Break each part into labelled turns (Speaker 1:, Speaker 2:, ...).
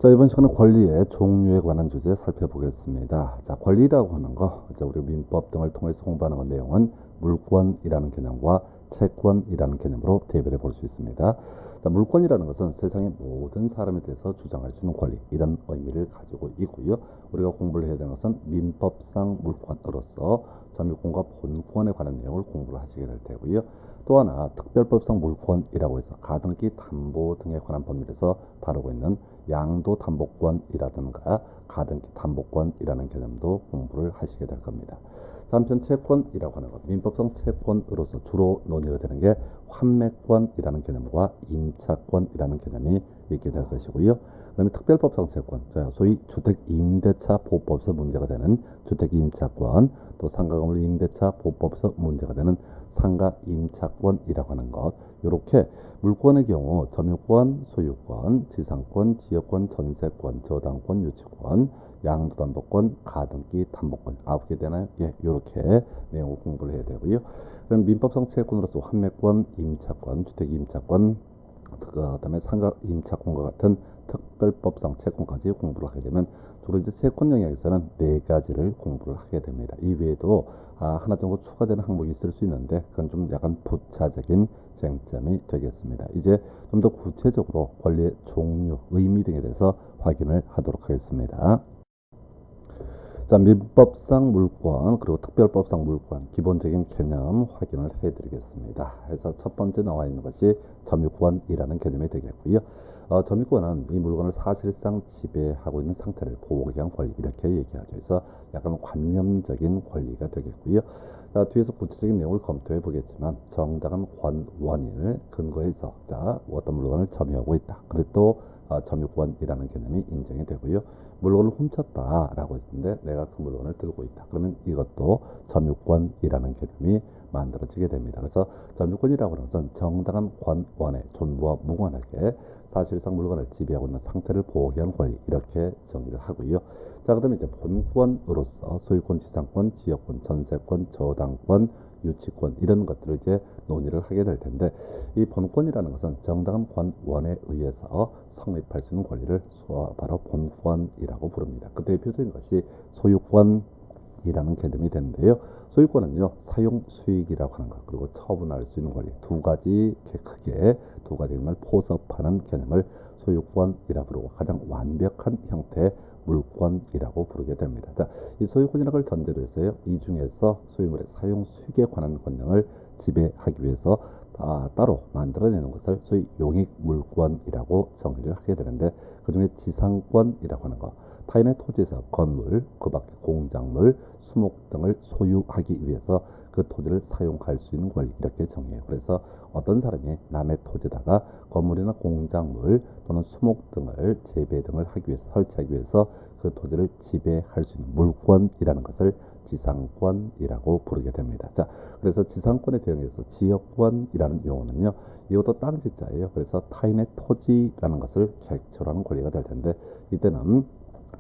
Speaker 1: 자, 이번 시간에 권리의 종류에 관한 주제 살펴보겠습니다. 자, 권리라고 하는 거, 우리 민법 등을 통해서 공부하는 건 내용은 물권이라는 개념과 채권이라는 개념으로 대별해 볼 수 있습니다. 자, 물권이라는 것은 세상의 모든 사람에 대해서 주장할 수 있는 권리, 이런 의미를 가지고 있고요. 우리가 공부를 해야 되는 것은 민법상 물권으로서 점유권과 본권에 관한 내용을 공부를 하시게 될 테고요. 또 하나 특별법상 물권이라고 해서 가등기 담보 등에 관한 법률에서 다루고 있는 양도담보권이라든가 가등기 담보권이라는 개념도 공부를 하시게 될 겁니다. 한편 채권이라고 하는 것, 민법상 채권으로서 주로 논의가 되는 게 환매권이라는 개념과 임차권이라는 개념이 있게 될 것이고요. 그 다음에 특별법상 채권, 소위 주택임대차 보호법에서 문제가 되는 주택임차권, 또 상가건물 임대차 보호법에서 문제가 되는 상가임차권이라고 하는 것, 이렇게 물권의 경우 점유권, 소유권, 지상권, 지역권, 전세권, 저당권, 유치권, 양도담보권, 가등기 담보권 9개 되나요? 예, 이렇게 내용을 공부를 해야 되고요. 그럼 민법상 채권으로서 환매권, 임차권, 주택임차권, 그다음에 상가임차권과 같은 특별법상 채권까지 공부를 하게 되면 주로 이제 채권 영역에서는 4가지를 공부를 하게 됩니다. 이 외에도 하나 정도 추가되는 항목이 있을 수 있는데 그건 좀 약간 부차적인 쟁점이 되겠습니다. 이제 좀 더 구체적으로 권리의 종류, 의미 등에 대해서 확인을 하도록 하겠습니다. 자, 민법상 물권 그리고 특별법상 물권 기본적인 개념 확인을 해드리겠습니다. 그래서 첫 번째 나와 있는 것이 점유권이라는 개념이 되겠고요. 점유권은 이 물건을 사실상 지배하고 있는 상태를 보호하기 위한 권리 이렇게 얘기하죠. 그래서 약간 관념적인 권리가 되겠고요. 자, 뒤에서 구체적인 내용을 검토해 보겠지만 정당한 권원인을 근거해서 어떤 물건을 점유하고 있다. 그리고 또 점유권이라는 개념이 인정이 되고요. 물건을 훔쳤다라고 했는데 내가 그 물건을 들고 있다. 그러면 이것도 점유권이라는 개념이 만들어지게 됩니다. 그래서 점유권이라고 하는 것은 정당한 권원의 존부와 무관하게 사실상 물건을 지배하고 있는 상태를 보호하기 위한 권리 이렇게 정의를 하고요. 자, 그다음에 이제 본권으로서 소유권, 지상권, 지역권, 전세권, 저당권, 유치권 이런 것들을 이제 논의를 하게 될 텐데 이 본권이라는 것은 정당한 권원에 의해서 성립할 수 있는 권리를 바로 본권이라고 부릅니다. 그 대표적인 것이 소유권이라는 개념이 되는데요. 소유권은요 사용 수익이라고 하는 것 그리고 처분할 수 있는 권리 두 가지 크게 두 가지 개념을 포섭하는 개념을 소유권이라 부르고 가장 완벽한 형태의 물권이라고 부르게 됩니다. 자, 이 소유권이라는 걸 전제로 해서요. 이 중에서 소유물의 사용 수익에 관한 권능을 지배하기 위해서 따로 만들어내는 것을 소위 용익물권이라고 정의를 하게 되는데 그중에 지상권이라고 하는 것 타인의 토지에서 건물, 그 밖에 공작물, 수목 등을 소유하기 위해서 그 토지를 사용할 수 있는 권리 이렇게 정의해요. 그래서 어떤 사람이 남의 토지에다가 건물이나 공작물 또는 수목 등을 재배 등을 하기 위해서 설치하기 위해서 그 토지를 지배할 수 있는 물권이라는 것을 지상권이라고 부르게 됩니다. 자, 그래서 지상권에 대응해서 지역권이라는 용어는요. 이것도 땅지자예요. 그래서 타인의 토지라는 것을 객처라는 권리가 될 텐데 이때는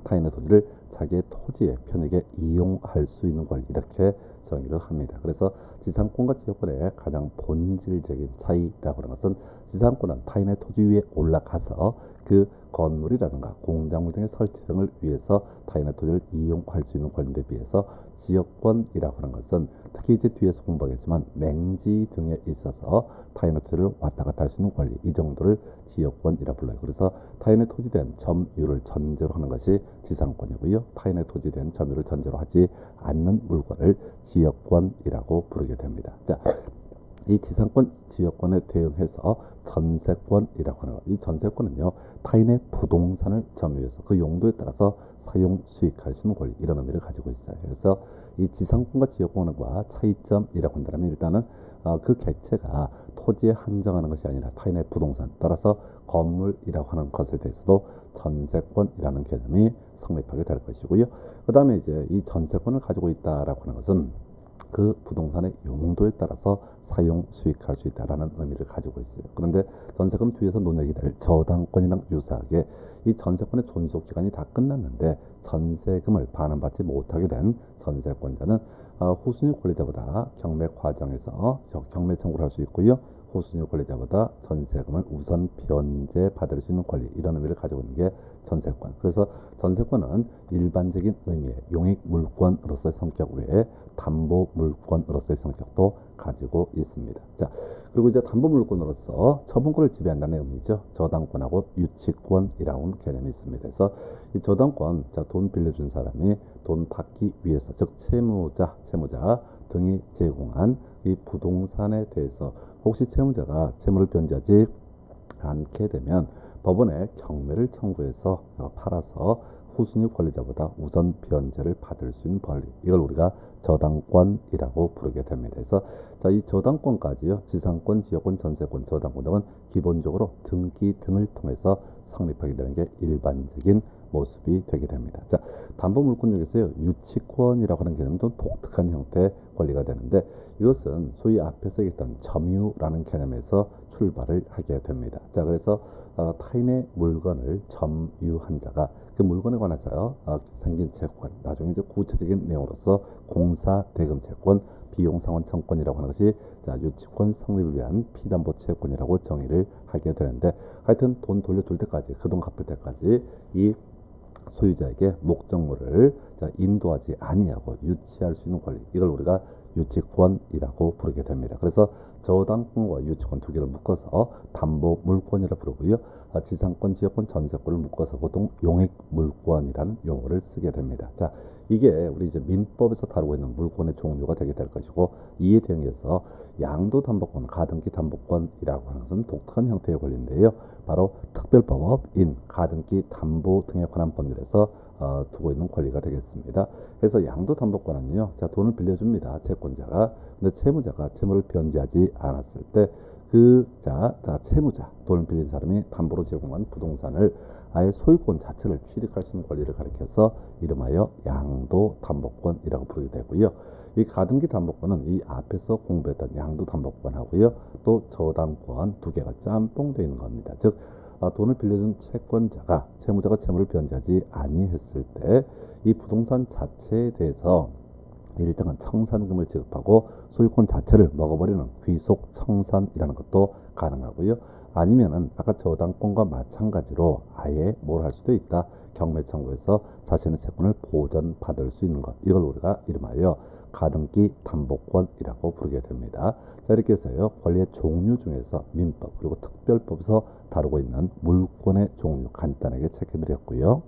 Speaker 1: 타인의 토지를 자기의 토지에 편하게 이용할 수 있는 권리 이렇게 정의를 합니다. 그래서 지상권과 지역권의 가장 본질적인 차이라고 하는 것은 지상권은 타인의 토지 위에 올라가서 그 건물이라든가 공작물 등의 설치 등을 위해서 타인의 토지를 이용할 수 있는 권리에 비해서 지역권이라고 하는 것은 특히 이제 뒤에서 공부하겠지만 맹지 등에 있어서 타인의 토지를 왔다 갔다 할 수 있는 권리 이 정도를 지역권이라 불러요. 그래서 타인의 토지에 대한 점유를 전제로 하는 것이 지상권이고요. 타인의 토지에 대한 점유를 전제로 하지 않는 물건을 지역권이라고 부르게 됩니다. 자, 이 지상권, 지역권에 대응해서 전세권이라고 하는 것. 이 전세권은요, 타인의 부동산을 점유해서 그 용도에 따라서 사용, 수익할 수 있는 권리, 이런 의미를 가지고 있어요. 그래서 이 지상권과 지역권과 차이점이라고 한다면 일단은 그 객체가 토지에 한정하는 것이 아니라 타인의 부동산, 따라서 건물이라고 하는 것에 대해서도 전세권이라는 개념이 성립하게 될 것이고요. 그 다음에 이제 이 전세권을 가지고 있다라고 하는 것은 그 부동산의 용도에 따라서 사용, 수익할 수 있다는 의미를 가지고 있어요. 그런데 전세금 뒤에서 논의가 될 저당권이랑 유사하게 이 전세권의 존속기간이 다 끝났는데 전세금을 반환받지 못하게 된 전세권자는 후순위 권리자보다 경매 과정에서 경매 청구를 할 수 있고요. 호수인의 권리자보다 전세금을 우선 변제받을 수 있는 권리, 이런 의미를 가지고 있는 게 전세권. 그래서 전세권은 일반적인 의미의 용익물권으로서의 성격 외에 담보물권으로서의 성격도 가지고 있습니다. 자, 그리고 이제 담보물권으로서 처분권을 지배한다는 의미죠. 저당권하고 유치권이라고 하는 개념이 있습니다. 그래서 이 저당권, 자, 돈 빌려준 사람이 돈 받기 위해서, 즉 채무자 등이 제공한 이 부동산에 대해서 혹시 채무자가 채무를 변제하지 않게 되면 법원에 경매를 청구해서 팔아서 후순위 권리자보다 우선 변제를 받을 수 있는 권리, 이걸 우리가 저당권이라고 부르게 됩니다. 그래서 자, 이 저당권까지요, 지상권, 지역권, 전세권, 저당권 등은 기본적으로 등기 등을 통해서 성립하게 되는 게 일반적인 모습이 되게 됩니다. 자, 담보물권 중에서요, 유치권이라고 하는 개념도 독특한 형태의 권리가 되는데, 이것은 소위 앞에서 얘기했던 점유라는 개념에서 출발을 하게 됩니다. 자, 그래서 타인의 물건을 점유한 자가 그 물건에 관해서 생긴 채권, 나중에 이제 구체적인 내용으로서 공사대금 채권, 비용상환 청권이라고 하는 것이 자, 유치권 성립을 위한 피담보 채권이라고 정의를 하게 되는데, 하여튼 돈 돌려줄 때까지, 그 돈 갚을 때까지 이 소유자에게 목적물을 자, 인도하지 아니하고 유치할 수 있는 권리, 이걸 우리가 유치권이라고 부르게 됩니다. 그래서 저당권과 유치권 두 개를 묶어서 담보물권이라고 부르고요. 지상권, 지역권, 전세권을 묶어서 보통 용익물권이라는 용어를 쓰게 됩니다. 자, 이게 우리 이제 민법에서 다루고 있는 물권의 종류가 되게 될 것이고, 이에 대응해서 양도담보권, 가등기 담보권이라고 하는 것은 독특한 형태의 권리인데요. 바로 특별법인, 가등기 담보 등에 관한 법률에서 두고 있는 권리가 되겠습니다. 그래서 양도담보권은요, 자, 돈을 빌려줍니다, 채권자가. 근데 채무자가 채무를 변제하지 않았을 때 채무자, 돈을 빌린 사람이 담보로 제공한 부동산을 아예 소유권 자체를 취득할 수 있는 권리를 가리켜서 이름하여 양도담보권이라고 부르게 되고요. 이 가등기 담보권은 이 앞에서 공부했던 양도담보권하고요, 또 저당권 두 개가 짬뽕되어 있는 겁니다. 즉, 돈을 빌려준 채권자가 채무자가 채무를 변제하지 아니했을 때 이 부동산 자체에 대해서 일정한 청산금을 지급하고 소유권 자체를 먹어버리는 귀속 청산이라는 것도 가능하고요. 아니면은 아까 저당권과 마찬가지로 아예 뭘 할 수도 있다. 경매 청구해서 자신의 채권을 보전받을 수 있는 것, 이걸 우리가 이름하여 가등기 담보권이라고 부르게 됩니다. 자, 이렇게 해서요, 권리의 종류 중에서 민법 그리고 특별법에서 다루고 있는 물권의 종류 간단하게 체크해드렸고요.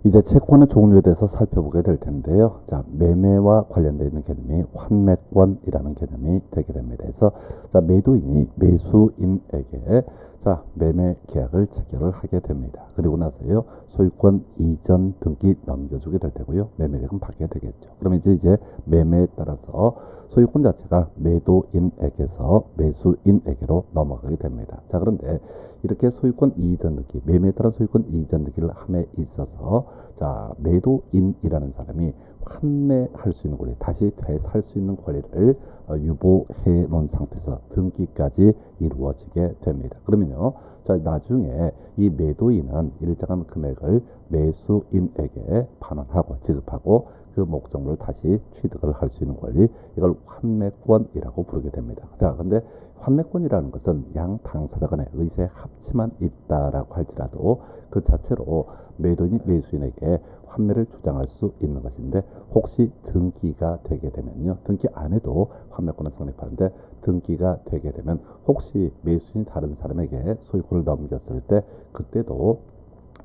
Speaker 1: 이제 채권의 종류에 대해서 살펴보게 될 텐데요. 자, 매매와 관련되어 있는 개념이 환매권이라는 개념이 되게 됩니다. 그래서 자, 매도인이 매수인에게 자, 매매 계약을 체결을 하게 됩니다. 그리고 나서요, 소유권 이전 등기 넘겨주게 될 테고요, 매매력은 받게 되겠죠. 그러면 이제 매매에 따라서 소유권 자체가 매도인에게서 매수인에게로 넘어가게 됩니다. 자, 그런데 이렇게 소유권 이전 등기, 매매에 따른 소유권 이전 등기를 함에 있어서 자, 매도인이라는 사람이 환매할 수 있는 권리, 다시 되살 수 있는 권리를 유보해 놓은 상태에서 등기까지 이루어지게 됩니다. 그러면요, 자, 나중에 이 매도인은 일정한 금액을 매수인에게 반환하고 지급하고 그 목적물을 다시 취득을 할 수 있는 권리, 이걸 환매권이라고 부르게 됩니다. 자, 근데 환매권이라는 것은 양 당사자 간의 의사의 합치만 있다라고 할지라도 그 자체로 매도인이 매수인에게 환매를 주장할 수 있는 것인데, 혹시 등기가 되게 되면요, 등기 안 해도 환매권은 성립하는데 등기가 되게 되면 혹시 매수인이 다른 사람에게 소유권을 넘겼을 때 그때도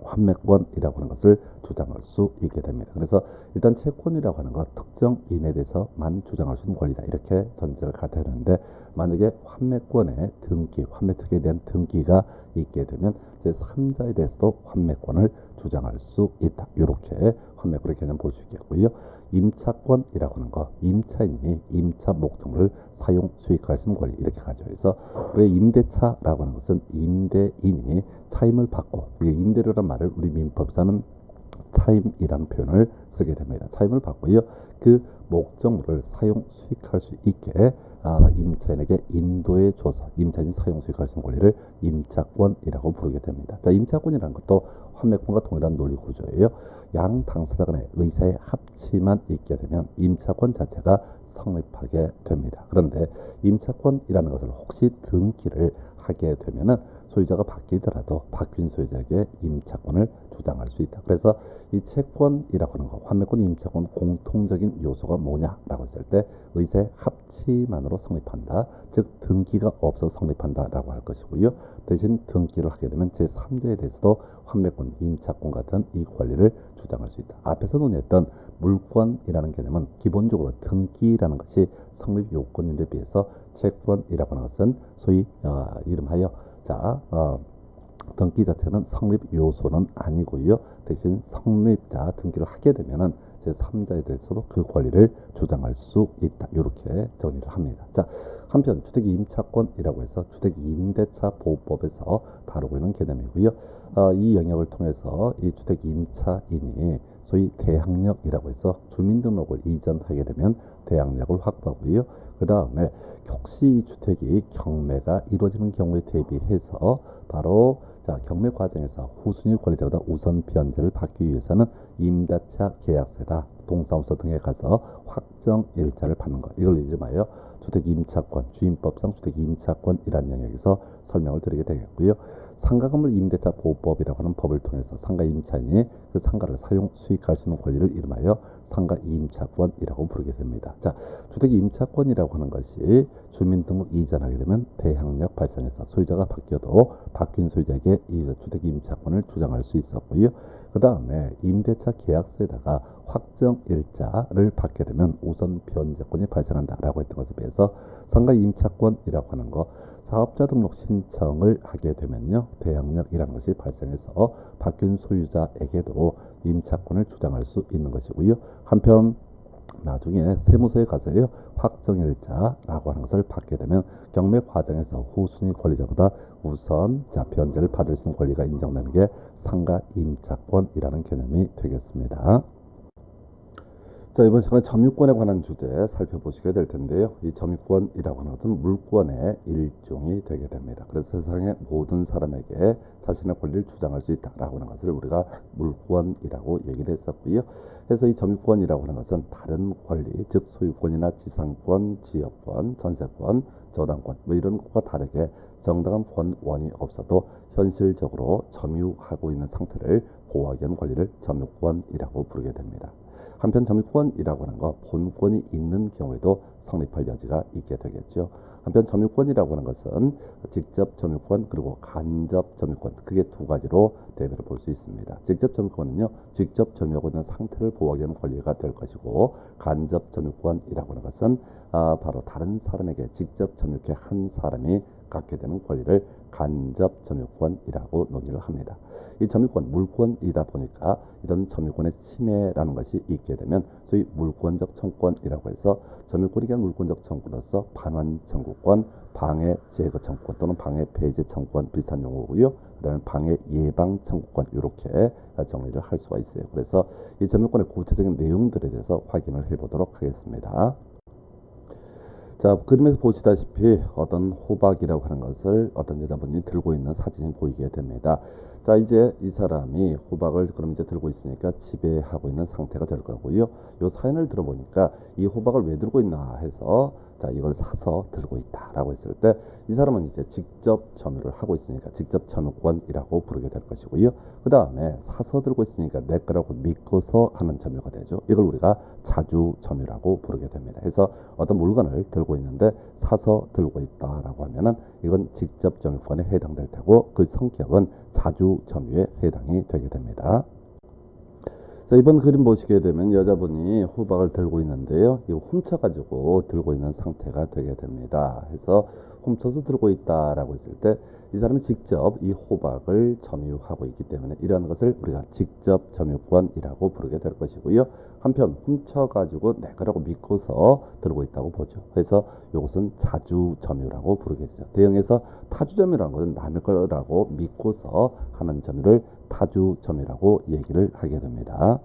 Speaker 1: 환매권이라고 하는 것을 주장할 수 있게 됩니다. 그래서 일단 채권이라고 하는 것, 특정인에 대해서만 주장할 수 있는 권리다, 이렇게 전제를 갖아야 되는데, 만약에 환매권의 등기, 환매특에 대한 등기가 있게 되면 제3자에 대해서도 환매권을 주장할 수 있다. 이렇게 환매권의 개념 볼 수 있겠고요. 임차권이라고 하는 거, 임차인이 임차 목적물을 사용 수익할 수 있는 권리, 이렇게 가져서 왜 임대차라고 하는 것은 임대인이 차임을 받고, 이게 임대료란 말을 우리 민법에서는 타임이라는 표현을 쓰게 됩니다. 차임을 받고요. 그 목적물을 사용 수익할 수 있게 임차인에게 인도해 줘서 임차인이 사용 수익할 수 있는 권리를 임차권이라고 부르게 됩니다. 자, 임차권이라는 것도 환매권과 동일한 논리 구조예요. 양 당사자 간의 의사의 합치만 있게 되면 임차권 자체가 성립하게 됩니다. 그런데 임차권이라는 것을 혹시 등기를 하게 되면은 소유자가 바뀌더라도 바뀐 소유자에게 임차권을 주장할 수 있다. 그래서 이 채권이라고 하는 거, 환매권, 임차권 공통적인 요소가 뭐냐라고 했을 때 의사의 합치만으로 성립한다. 즉 등기가 없어 성립한다라고 할 것이고요. 대신 등기를 하게 되면 제3자에 대해서도 환매권, 임차권 같은 이 권리를 주장할 수 있다. 앞에서 논의했던 물권이라는 개념은 기본적으로 등기라는 것이 성립 요건인데 비해서 채권이라고 하는 것은 소위 이름하여 등기 자체는 성립 요소는 아니고요. 대신 성립자 등기를 하게 되면은 제3자에 대해서도 그 권리를 주장할 수 있다. 이렇게 정의를 합니다. 자, 한편 주택임차권이라고 해서 주택임대차 보호법에서 다루고 있는 개념이고요. 이 영역을 통해서 이 주택임차인이 소위 대항력이라고 해서 주민등록을 이전하게 되면 대항력을 확보하고요. 그 다음에 혹시 이 주택이 경매가 이루어지는 경우에 대비해서 바로 경매 과정에서 후순위 권리자보다 우선 변제를 받기 위해서는 임대차 계약서에다 동사무소 등에 가서 확정 일자를 받는 것. 이걸 이름하여 주택임차권, 주임법상 주택임차권이라는 영역에서 설명을 드리게 되겠고요. 상가건물 임대차 보호법이라고 하는 법을 통해서 상가 임차인이 그 상가를 사용 수익할 수 있는 권리를 이름하여 상가 임차권이라고 부르게 됩니다. 자, 주택 임차권이라고 하는 것이 주민등록 이전하게 되면 대항력 발생해서 소유자가 바뀌어도 바뀐 소유자에게 이 주택 임차권을 주장할 수 있었고요. 그 다음에 임대차 계약서에다가 확정 일자를 받게 되면 우선 변제권이 발생한다라고 했던 것에 비해서 상가 임차권이라고 하는 거 사업자 등록 신청을 하게 되면요 대항력이라는 것이 발생해서 바뀐 소유자에게도 임차권을 주장할 수 있는 것이고요. 한편 나중에 세무서에 가서요 확정일자라고 하는 것을 받게 되면 경매 과정에서 후순위 권리자보다 우선 변제를 받을 수 있는 권리가 인정되는 게 상가 임차권이라는 개념이 되겠습니다. 자, 이번 시간에 점유권에 관한 주제 살펴보시게 될 텐데요. 이 점유권이라고 하는 것은 물권의 일종이 되게 됩니다. 그래서 세상의 모든 사람에게 자신의 권리를 주장할 수 있다라고 하는 것을 우리가 물권이라고 얘기를 했었고요. 그래서 이 점유권이라고 하는 것은 다른 권리, 즉 소유권이나 지상권, 지역권, 전세권, 저당권 뭐 이런 것과 다르게 정당한 권원이 없어도 현실적으로 점유하고 있는 상태를 보호하기 위한 권리를 점유권이라고 부르게 됩니다. 한편 점유권이라고 하는 거 본권이 있는 경우에도 성립할 여지가 있게 되겠죠. 한편 점유권이라고 하는 것은 직접 점유권 그리고 간접 점유권 크게 두 가지로 대별을 볼 수 있습니다. 직접 점유권은요 직접 점유하고 있는 상태를 보호하기 위한 권리가 될 것이고 간접 점유권이라고 하는 것은 바로 다른 사람에게 직접 점유케 한 사람이 갖게 되는 권리를 간접 점유권이라고 논의를 합니다. 이 점유권, 물권이다 보니까 이런 점유권의 침해라는 것이 있게 되면 소위 물권적 청구권이라고 해서 점유권이 한 물권적 청구로서 반환 청구권, 방해 제거 청구권 또는 방해 배제 청구권 비슷한 용어고요. 그 다음에 방해 예방 청구권 이렇게 정리를 할 수가 있어요. 그래서 이 점유권의 구체적인 내용들에 대해서 확인을 해보도록 하겠습니다. 자, 그림에서 보시다시피 어떤 호박이라고 하는 것을 어떤 여자분이 들고 있는 사진이 보이게 됩니다. 자, 이제 이 사람이 호박을 그럼 이제 들고 있으니까 지배하고 있는 상태가 될 거고요. 요 사연을 들어보니까 이 호박을 왜 들고 있나 해서 자, 이걸 사서 들고 있다라고 했을 때 이 사람은 이제 직접 점유를 하고 있으니까 직접 점유권이라고 부르게 될 것이고요. 그 다음에 사서 들고 있으니까 내 거라고 믿고서 하는 점유가 되죠. 이걸 우리가 자주 점유라고 부르게 됩니다. 그래서 어떤 물건을 들고 있는데 사서 들고 있다라고 하면은 이건 직접 점유권에 해당될 테고 그 성격은 자주 점유에 해당이 되게 됩니다. 자, 이번 그림 보시게 되면 여자분이 호박을 들고 있는데요. 이거 훔쳐가지고 들고 있는 상태가 되게 됩니다. 그래서 훔쳐서 들고 있다라고 했을 때 이 사람이 직접 이 호박을 점유하고 있기 때문에 이러한 것을 우리가 직접 점유권이라고 부르게 될 것이고요. 한편 훔쳐가지고 내 거라고 믿고서 들고 있다고 보죠. 그래서 이것은 자주 점유라고 부르게 되죠. 대형에서 타주 점유라는 것은 남의 거라고 믿고서 하는 점유를 타주 점유라고 얘기를 하게 됩니다.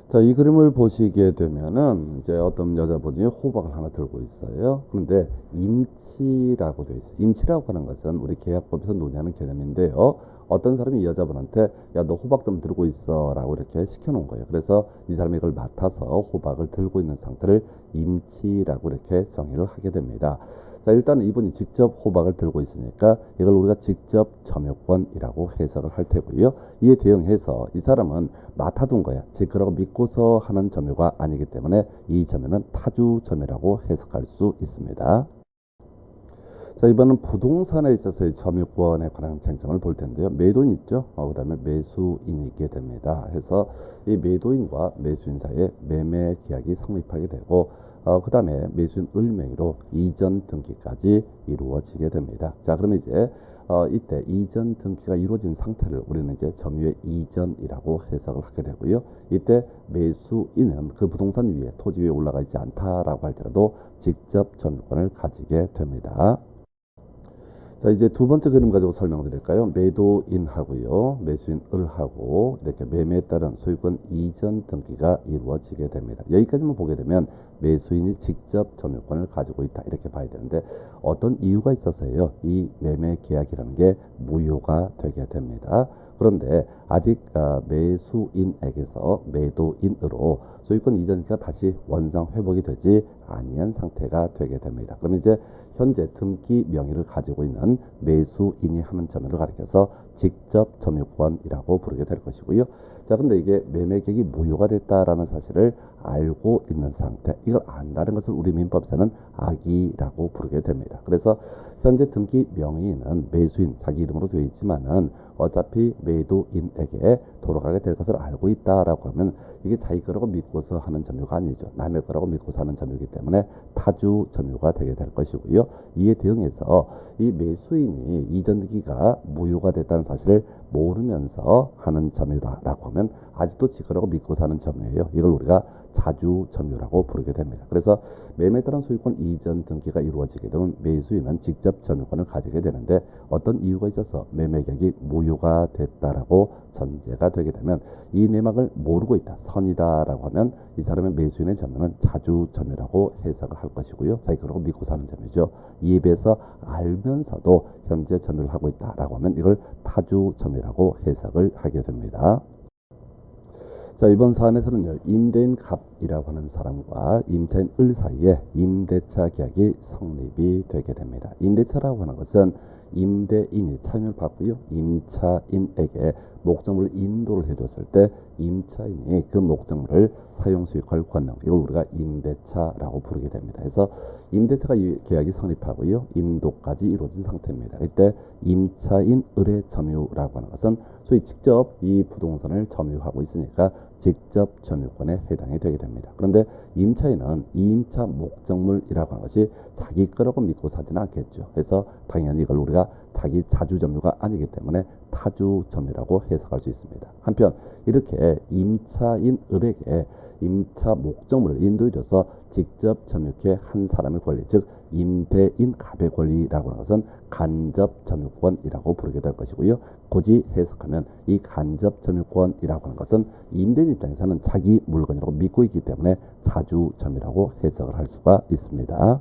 Speaker 1: 자, 이 그림을 보시게 되면은 이제 어떤 여자분이 호박을 하나 들고 있어요. 그런데 임치라고 되어 있어요. 임치라고 하는 것은 우리 계약법에서 논의하는 개념인데요. 어떤 사람이 이 여자분한테 야, 너 호박 좀 들고 있어 라고 이렇게 시켜놓은 거예요. 그래서 이 사람이 이걸 맡아서 호박을 들고 있는 상태를 임치라고 이렇게 정의를 하게 됩니다. 자, 일단 이분이 직접 호박을 들고 있으니까 이걸 우리가 직접 점유권이라고 해석을 할 테고요. 이에 대응해서 이 사람은 맡아둔 거야. 즉 그라고 믿고서 하는 점유가 아니기 때문에 이 점유는 타주 점유라고 해석할 수 있습니다. 자, 이번은 부동산에 있어서의 점유권에 관한 쟁점을 볼 텐데요. 매도인 있죠. 그 다음에 매수인이 있게 됩니다. 해서 이 매도인과 매수인 사이에 매매 계약이 성립하게 되고 그 다음에 매수인 을명의로 이전 등기까지 이루어지게 됩니다. 자, 그러면 이제 이때 이전 등기가 이루어진 상태를 우리는 이제 점유의 이전이라고 해석을 하게 되고요. 이때 매수인은 그 부동산 위에 토지 위에 올라가 있지 않다라고 할지라도 직접 점유권을 가지게 됩니다. 자, 이제 두 번째 그림 가지고 설명드릴까요? 매도인하고요, 매수인을하고 이렇게 매매에 따른 소유권 이전 등기가 이루어지게 됩니다. 여기까지만 보게 되면 매수인이 직접 점유권을 가지고 있다 이렇게 봐야 되는데 어떤 이유가 있어서요, 이 매매 계약이라는 게 무효가 되게 됩니다. 그런데 아직 매수인에게서 매도인으로 소유권 이전이니까 다시 원상 회복이 되지 아니한 상태가 되게 됩니다. 그럼 이제 현재 등기 명의를 가지고 있는 매수인이 하는 점유를 가리켜서 직접 점유권이라고 부르게 될 것이고요. 자, 근데 이게 매매 계약이 무효가 됐다라는 사실을 알고 있는 상태, 이걸 안다는 것을 우리 민법에서는 악의라고 부르게 됩니다. 그래서 현재 등기 명의는 매수인 자기 이름으로 되어 있지만은 어차피 매도인에게 돌아가게 될 것을 알고 있다라고 하면 이게 자기 거라고 믿고서 하는 점유가 아니죠. 남의 거라고 믿고서 하는 점유이기 때문에 타주 점유가 되게 될 것이고요. 이에 대응해서 이 매수인이 이전 등기가 무효가 됐다는 사실을 모르면서 하는 점유다라고 하면 아직도 지 거라고 믿고서 하는 점유예요. 이걸 우리가 자주 점유라고 부르게 됩니다. 그래서 매매에 따른 소유권 이전 등기가 이루어지게 되면 매수인은 직접 점유권을 가지게 되는데 어떤 이유가 있어서 매매 계약이 무효가 됐다라고 전제가 되게 되면 이 내막을 모르고 있다, 선이다라고 하면 이 사람의 매수인의 점유는 자주 점유라고 해석을 할 것이고요. 자기 거라고 믿고 사는 점유죠. 이에 비해서 알면서도 현재 점유를 하고 있다라고 하면 이걸 타주 점유라고 해석을 하게 됩니다. 자, 이번 사안에서는요, 임대인 갑이라고 하는 사람과 임차인 을 사이에 임대차 계약이 성립이 되게 됩니다. 임대차라고 하는 것은 임대인이 참여를 받고요, 임차인에게 목적물을 인도를 해줬을 때 임차인이 그 목적물을 사용 수익할 권능, 이걸 우리가 임대차라고 부르게 됩니다. 그래서 임대차가 계약이 성립하고요, 인도까지 이루어진 상태입니다. 이때 임차인 을의 점유라고 하는 것은 소위 직접 이 부동산을 점유하고 있으니까 직접 점유권에 해당이 되게 됩니다. 그런데 임차인은 이 임차 목적물이라고 하는 것이 자기 거라고 믿고 사지는 않겠죠. 그래서 당연히 이걸 우리가 자기 자주 점유가 아니기 때문에 타주 점유라고 해석할 수 있습니다. 한편 이렇게 임차인 을에게 임차 목적물을 인도해줘서 직접 점유케 한 사람의 권리, 즉 임대인 갑의 권리라고 하는 것은 간접 점유권이라고 부르게 될 것이고요. 굳이 해석하면 이 간접 점유권이라고 하는 것은 임대인 입장에서는 자기 물건이라고 믿고 있기 때문에 자주 점유라고 해석을 할 수가 있습니다.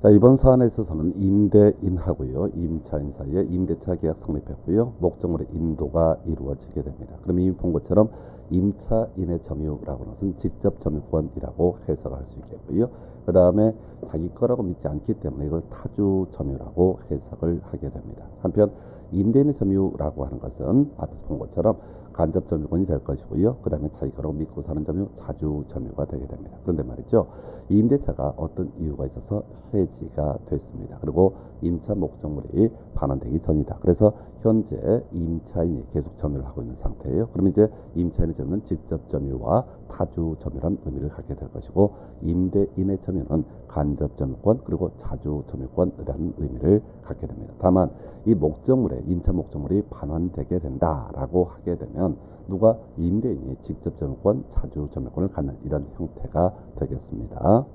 Speaker 1: 자, 이번 사안에 있어서는 임대인하고요, 임차인 사이에 임대차 계약 성립했고요, 목적물의 인도가 이루어지게 됩니다. 그럼 이미 본 것처럼 임차인의 점유라고 하는 것은 직접 점유권이라고 해석할 수 있겠고요. 그 다음에 자기 거라고 믿지 않기 때문에 이걸 타주 점유라고 해석을 하게 됩니다. 한편 임대인의 점유라고 하는 것은 앞에서 본 것처럼 간접 점유권이 될 것이고요. 그 다음에 자기가라고 믿고 사는 점유, 자주 점유가 되게 됩니다. 그런데 말이죠. 이 임대차가 어떤 이유가 있어서 해지가 됐습니다. 그리고 임차 목적물이 반환되기 전이다. 그래서 현재 임차인이 계속 점유를 하고 있는 상태예요. 그러면 이제 임차인의 점유는 직접 점유와 타주 점유라는 의미를 갖게 될 것이고, 임대인의 점유는 간접 점유권 그리고 자주 점유권이라는 의미를 갖게 됩니다. 다만 이 목적물에 임차 목적물이 반환되게 된다라고 하게 되면 누가 임대인이 직접 점유권, 자주 점유권을 갖는 이런 형태가 되겠습니다.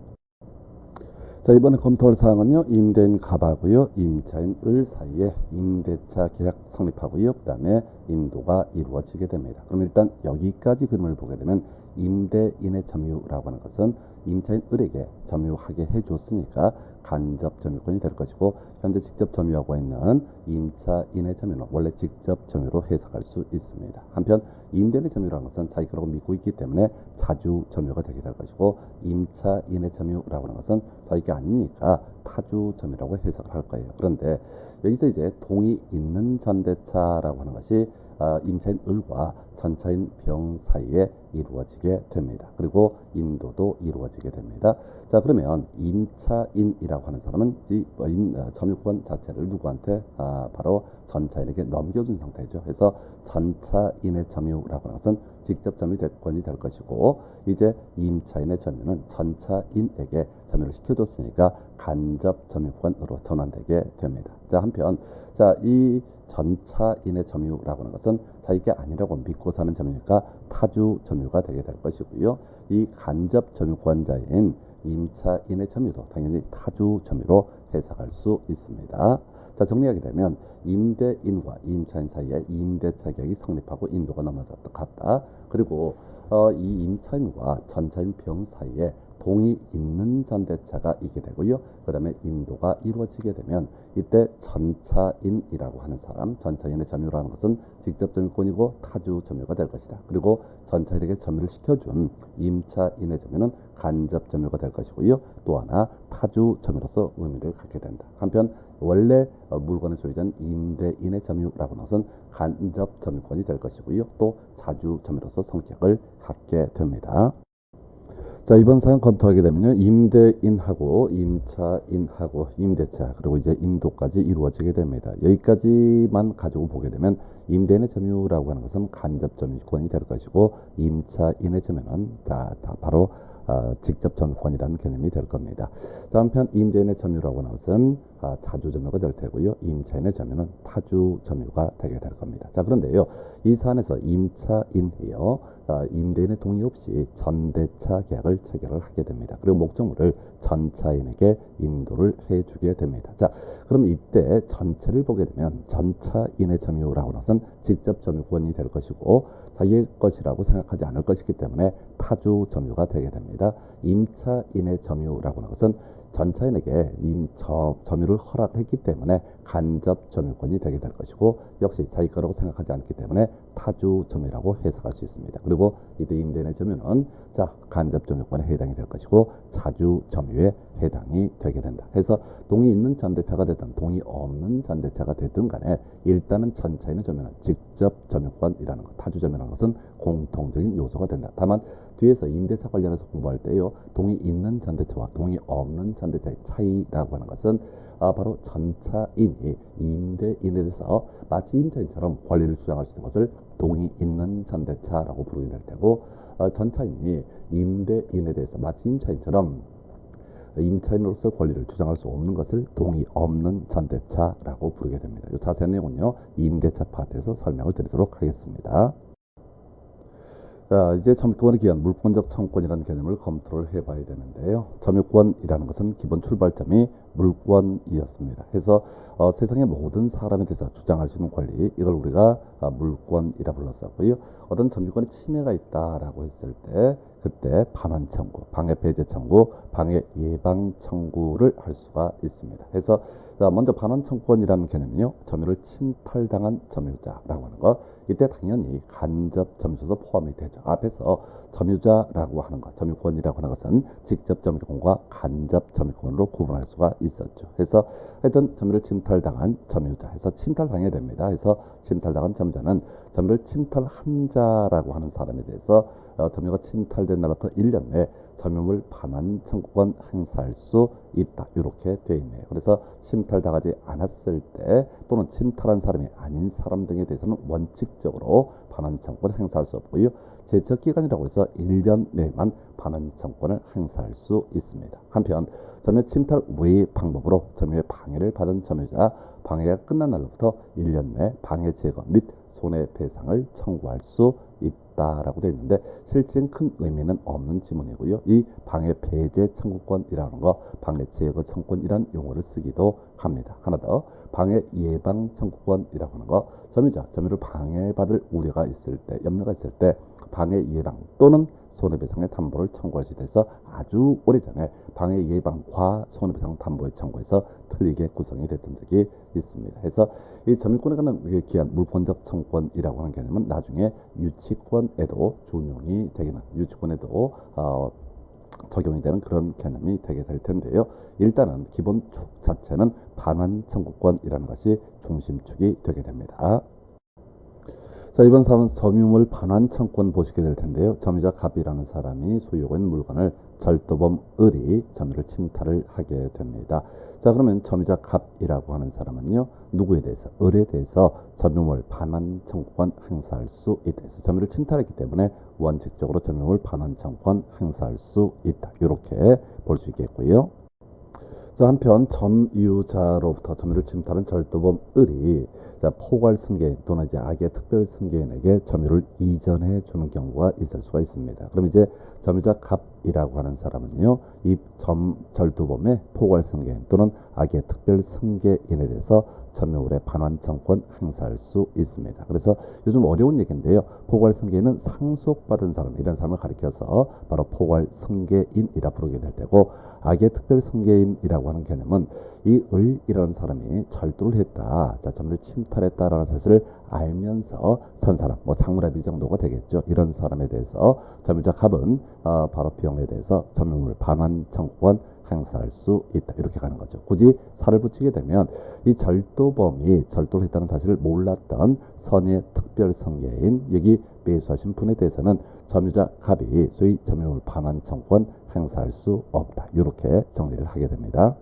Speaker 1: 자, 이번에 검토할 사항은요, 임대인 갑하고요, 임차인 을 사이에 임대차 계약 성립하고요, 그 다음에 인도가 이루어지게 됩니다. 그럼 일단 여기까지 그림을 보게 되면 임대인의 점유라고 하는 것은 임차인 을에게 점유하게 해줬으니까 간접 점유권이 될 것이고, 현재 직접 점유하고 있는 임차인의 점유는 원래 직접 점유로 해석할 수 있습니다. 한편 임대인의 점유라는 것은 자기 거라고 믿고 있기 때문에 자주 점유가 되게 될 것이고, 임차인의 점유라고 하는 것은 자기가 아니니까 타주 점유라고 해석을 할 거예요. 그런데 여기서 이제 동의 있는 전대차라고 하는 것이 임차인 을과 전차인 병 사이에 이루어지게 됩니다. 그리고 인도도 이루어지게 됩니다. 자, 그러면 임차인이라고 하는 사람은 이 점유권 자체를 누구한테 바로 전차인에게 넘겨준 상태죠. 그래서 전차인의 점유라고 하는 것은 직접 점유권이 될 것이고, 이제 임차인의 점유는 전차인에게 점유를 시켜줬으니까 간접 점유권으로 전환되게 됩니다. 자, 한편 이 전차인의 점유라고 하는 것은 자기가 아니라고 믿고 사는 점유니까 타주 점유가 되게 될 것이고요. 이 간접 점유권자인 임차인의 점유도 당연히 타주 점유로 해석할 수 있습니다. 자, 정리하게 되면 임대인과 임차인 사이에 임대차 계약이 성립하고 인도가 넘어갔다. 그리고 이 임차인과 전차인 병 사이에 동의 있는 전대차가 있게 되고요. 그 다음에 인도가 이루어지게 되면 이때 전차인이라고 하는 사람, 전차인의 점유라는 것은 직접 점유권이고 타주 점유가 될 것이다. 그리고 전차인에게 점유를 시켜준 임차인의 점유는 간접 점유가 될 것이고요. 또 하나 타주 점유로서 의미를 갖게 된다. 한편 원래 물건의 소유자는 임대인의 점유라고 하는 것은 간접 점유권이 될 것이고요. 또 자주 점유로서 성격을 갖게 됩니다. 자, 이번 사항 검토하게 되면요, 임대인하고 임차인하고 임대차 그리고 이제 인도까지 이루어지게 됩니다. 여기까지만 가지고 보게 되면 임대인의 점유라고 하는 것은 간접 점유권이 될 것이고, 임차인의 점유는 다 바로 직접 점유권이라는 개념이 될 겁니다. 자, 한편 임대인의 점유라고 하는 것은 자주 점유가 될 테고요. 임차인의 점유는 타주 점유가 되게 될 겁니다. 자, 그런데요, 이 사안에서 임차인이요, 임대인의 동의 없이 전대차 계약을 체결을 하게 됩니다. 그리고 목적물을 전차인에게 인도를 해주게 됩니다. 자, 그럼 이때 전체를 보게 되면 전차인의 점유라고 하는 것은 직접 점유권이 될 것이고, 자기의 것이라고 생각하지 않을 것이기 때문에 타주 점유가 되게 됩니다. 임차인의 점유라고 하는 것은 전차인에게 점유를 허락했기 때문에 간접 점유권이 되게 될 것이고, 역시 자기 거라고 생각하지 않기 때문에 타주 점유라고 해석할 수 있습니다. 그리고 이때 임대인의 점유는 간접 점유권에 해당이 될 것이고, 자주 점유에 해당이 되게 된다. 해서 동의 있는 전대차가 되든 동의 없는 전대차가 되든 간에 일단은 전차인의 점유는 직접 점유권이라는 것, 타주 점유라는 것은 공통적인 요소가 된다. 다만 뒤에서 임대차 관련해서 공부할 때요, 동의 있는 전대차와 동의 없는 전대차의 차이라고 하는 것은 바로 전차인이 임대인에 대해서 마치 임차인처럼 권리를 주장할 수 있는 것을 동의 있는 전대차라고 부르게 될 테고, 전차인이 임대인에 대해서 마치 임차인처럼 임차인으로서 권리를 주장할 수 없는 것을 동의 없는 전대차라고 부르게 됩니다. 이 자세한 내용은요, 임대차 파트에서 설명을 드리도록 하겠습니다. 자, 이제 점유권의 기한, 물권적 청구권이라는 개념을 검토를 해봐야 되는데요. 점유권이라는 것은 기본 출발점이 물권이었습니다. 해서 세상의 모든 사람에 대해서 주장할 수 있는 권리, 이걸 우리가 물권이라 불렀었고요. 어떤 점유권의 침해가 있다라고 했을 때 그때 반환 청구, 방해 배제 청구, 방해 예방 청구를 할 수가 있습니다. 해서 먼저 반환 청구권이라는 개념은요, 점유를 침탈당한 점유자라고 하는 것, 이때 당연히 간접 점유자도 포함이 되죠. 앞에서 점유자라고 하는 것, 점유권이라고 하는 것은 직접 점유권과 간접 점유권으로 구분할 수가 있습니다. 있었죠. 그래서 하여튼 점유를 침탈당한 점유자 해서 침탈당해야 됩니다. 그래서 침탈당한 점유자는 점유를 침탈한 자라고 하는 사람에 대해서 점유가 침탈된 날부터 1년 내에 점유물 반환 청구권 행사할 수 있다. 이렇게 되어 있네요. 그래서 침탈당하지 않았을 때 또는 침탈한 사람이 아닌 사람 등에 대해서는 원칙적으로 반환 청구권 행사할 수 없고요. 제척기간이라고 해서 1년 내만 반환 청구권을 행사할 수 있습니다. 한편 점유 침탈 외의 방법으로 점유의 방해를 받은 점유자 방해가 끝난 날로부터 1년 내 방해 제거 및 손해배상을 청구할 수 있다라고 되어 있는데 실질적인 큰 의미는 없는 지문이고요. 이 방해 배제 청구권이라는 거 방해 제거 청구권이라는 용어를 쓰기도 합니다. 하나 더 방해 예방 청구권이라고 하는 거 점유를 방해받을 우려가 있을 때 염려가 있을 때 방해 예방 또는 손해배상의 담보를 청구할 수 있어서 아주 오래전에 방해 예방과 손해배상 담보의 청구에서 틀리게 구성이 됐던 적이 있습니다. 그래서 이 점유권에 관한 기한 물권적 청구권이라고 하는 개념은 나중에 유치권에도 준용이 되기는 유치권에도 적용이 되는 그런 개념이 되게 될 텐데요. 일단은 기본 축 자체는 반환 청구권이라는 것이 중심축이 되게 됩니다. 자, 이번 사업은 점유물 반환 청구권 보시게 될 텐데요. 점유자 갑이라는 사람이 소유하고 있는 물건을 절도범 을이 점유를 침탈을 하게 됩니다. 자, 그러면 점유자 갑이라고 하는 사람은요, 누구에 대해서? 을에 대해서 점유물 반환 청구권 행사할 수 있다. 그래서 점유를 침탈했기 때문에 원칙적으로 점유물 반환 청구권 행사할 수 있다. 이렇게 볼 수 있겠고요. 자, 한편 점유자로부터 점유를 침탈한 절도범 을이 포괄 승계인 또는 이제 악의 특별 승계인에게 점유를 이전해 주는 경우가 있을 수가 있습니다. 그럼 이제 점유자 갑이라고 하는 사람은요, 이 절도범의 포괄 승계인 또는 악의 특별 승계인에 대해서 점유물의 반환 청구권 행사할 수 있습니다. 그래서 요즘 어려운 얘기인데요. 포괄 승계인은 상속받은 사람, 이런 사람을 가리켜서 바로 포괄 승계인이라 부르게 될 때고, 악의 특별 승계인이라고 하는 개념은 이 을이라는 사람이 절도를 했다, 자, 점유를 침탈했다라는 사실을 알면서 산 사람, 뭐 장물합의 정도가 되겠죠. 이런 사람에 대해서 점유자 갑은 바로 비용에 대해서 점유물 반환 청구권 행사할 수 있다. 이렇게 가는 거죠. 굳이 살을 붙이게 되면 이 절도범이 절도를 했다는 사실을 몰랐던 선의 특별 승계인, 여기 매수하신 분에 대해서는 점유자 갑이 소위 점유물 반환 청구권 행사할 수 없다. 이렇게 정리를 하게 됩니다.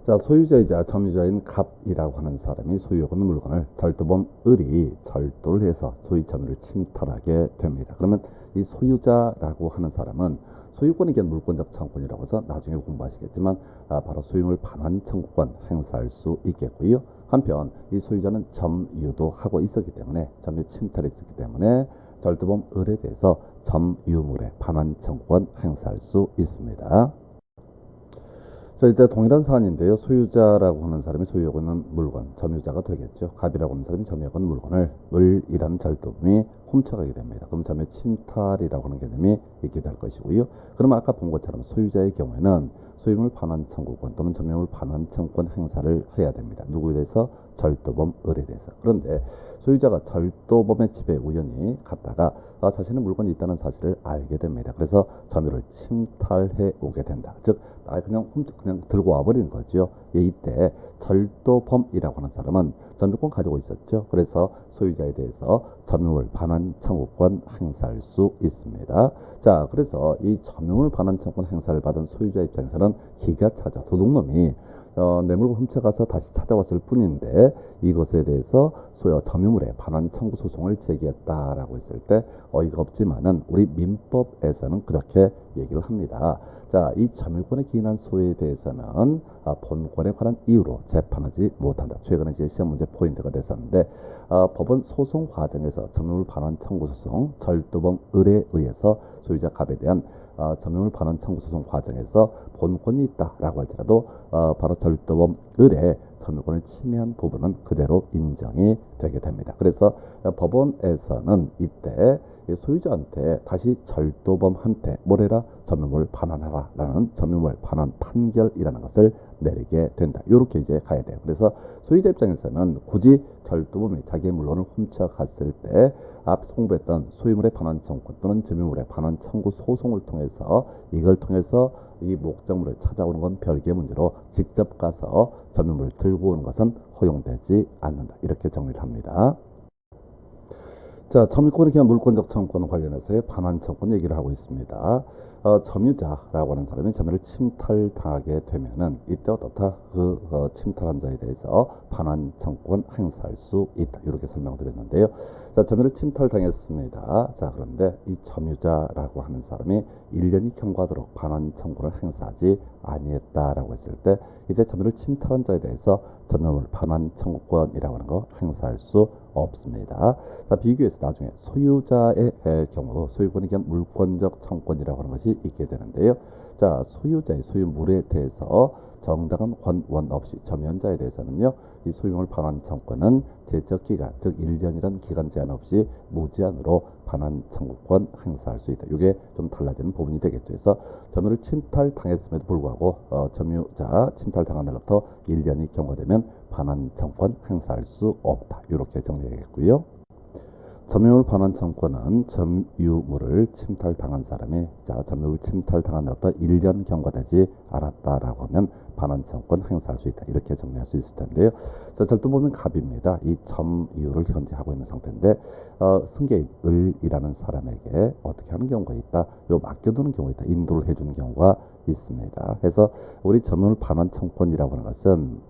Speaker 1: 자, 소유자이자 점유자인 갑이라고 하는 사람이 소유하고 있는 물건을 절도범 을이 절도를 해서 소유 점유를 침탈하게 됩니다. 그러면 이 소유자라고 하는 사람은 소유권이 긴 물권적 청구권이라고 해서 나중에 공부하시겠지만 바로 소유물 반환 청구권 행사할 수 있겠고요. 한편 이 소유자는 점유도 하고 있었기 때문에 점유 침탈이 있었기 때문에 절도범 을에 대해서 점유물의 반환 청구권 행사할 수 있습니다. 자, 이때 동일한 사안인데요. 소유자라고 하는 사람이 소유하고 있는 물건, 점유자가 되겠죠. 갑이라고 하는 사람이 점유하고 있는 물건을 을이라는 절도범이 훔쳐가게 됩니다. 그럼 점유 침탈이라고 하는 개념이 있게 될 것이고요. 그러면 아까 본 것처럼 소유자의 경우에는 소유물 반환 청구권 또는 점유물 반환 청구권 행사를 해야 됩니다. 누구에 대해서? 절도범 을에 대해서. 그런데 소유자가 절도범의 집에 우연히 갔다가 자신의 물건이 있다는 사실을 알게 됩니다. 그래서 점유를 침탈해 오게 된다. 즉 그냥 들고 와버리는 거죠. 이때 절도범이라고 하는 사람은 점유권 가지고 있었죠. 그래서 소유자에 대해서 점유물 반환 청구권 행사할 수 있습니다. 자, 그래서 이 점유물 반환 청구권 행사를 받은 소유자 입장에서는 기가 차죠. 도둑놈이 내 물건 훔쳐가서 다시 찾아왔을 뿐인데 이것에 대해서 점유물의 반환 청구 소송을 제기했다라고 했을 때 어이가 없지만은 우리 민법에서는 그렇게 얘기를 합니다. 자, 이 점유권에 기인한 소에 대해서는 본권에 관한 이유로 재판하지 못한다. 최근에 이제 시험 문제 포인트가 됐었는데 법원 소송 과정에서 점유물 반환 청구 소송 절도범 을에 의해서 소유자 갑에 대한 점유물 반환 청구 소송 과정에서 본권이 있다라고 할지라도 바로 절도범 을의 점유권을 침해한 부분은 그대로 인정이 되게 됩니다. 그래서 법원에서는 이때 소유자한테 다시 절도범한테 뭐래라? 점유물 반환하라 라는 점유물 반환 판결이라는 것을 내리게 된다. 이렇게 이제 가야 돼요. 그래서 소유자 입장에서는 굳이 절도범이 자기의 물건을 훔쳐갔을 때 앞서 공부했던 소유물의 반환 청구 또는 점유물의 반환 청구 소송을 통해서 이걸 통해서 이 목적물을 찾아오는 건 별개의 문제로 직접 가서 점유물을 들고 오는 것은 허용되지 않는다. 이렇게 정리를 합니다. 자, 점유권에 기한 물권적 청구권 관련해서의 반환 청구권 얘기를 하고 있습니다. 점유자라고 하는 사람이 점유를 침탈당하게 되면은 이때 어떻다? 침탈한 자에 대해서 반환 청구권 행사할 수 있다. 이렇게 설명드렸는데요. 자, 점유를 침탈당했습니다. 자, 그런데 이 점유자라고 하는 사람이 1년이 경과하도록 반환 청구를 행사하지 아니했다라고 했을 때 이때 점유를 침탈한 자에 대해서 점유물 반환 청구권이라고 하는 거 행사할 수 없습니다. 자, 비교해서 나중에 소유자의 경우 소유권에 기한 물권적 청구권이라고 하는 것이 있게 되는데요. 자, 소유자의 소유물에 대해서 정당한 권원 없이 점유자에 대해서는요, 이 소유물 반환 청구권은 제적 기간, 즉 1년이라는 기간 제한 없이 무제한으로 반환 청구권 행사할 수 있다. 이게 좀 달라지는 부분이 되겠죠. 그래서 점유를 침탈당했음에도 불구하고 점유자 침탈당한 날부터 1년이 경과되면 반환 청구권 행사할 수 없다. 이렇게 정리하겠고요. 점유물 반환 청구권은 점유물을 침탈당한 사람이 점유물 침탈당한 날부터 1년 경과되지 않았다라고 하면 반환 청구권 행사할 수 있다. 이렇게 정리할 수 있을 텐데요. 자, 절도 보면 갑입니다. 이 점유를 현재 하고 있는 상태인데 승계인 을이라는 사람에게 어떻게 하는 경우가 있다. 요 맡겨두는 경우가 있다. 인도를 해주는 경우가 있습니다. 그래서 우리 점유물 반환 청구권이라고 하는 것은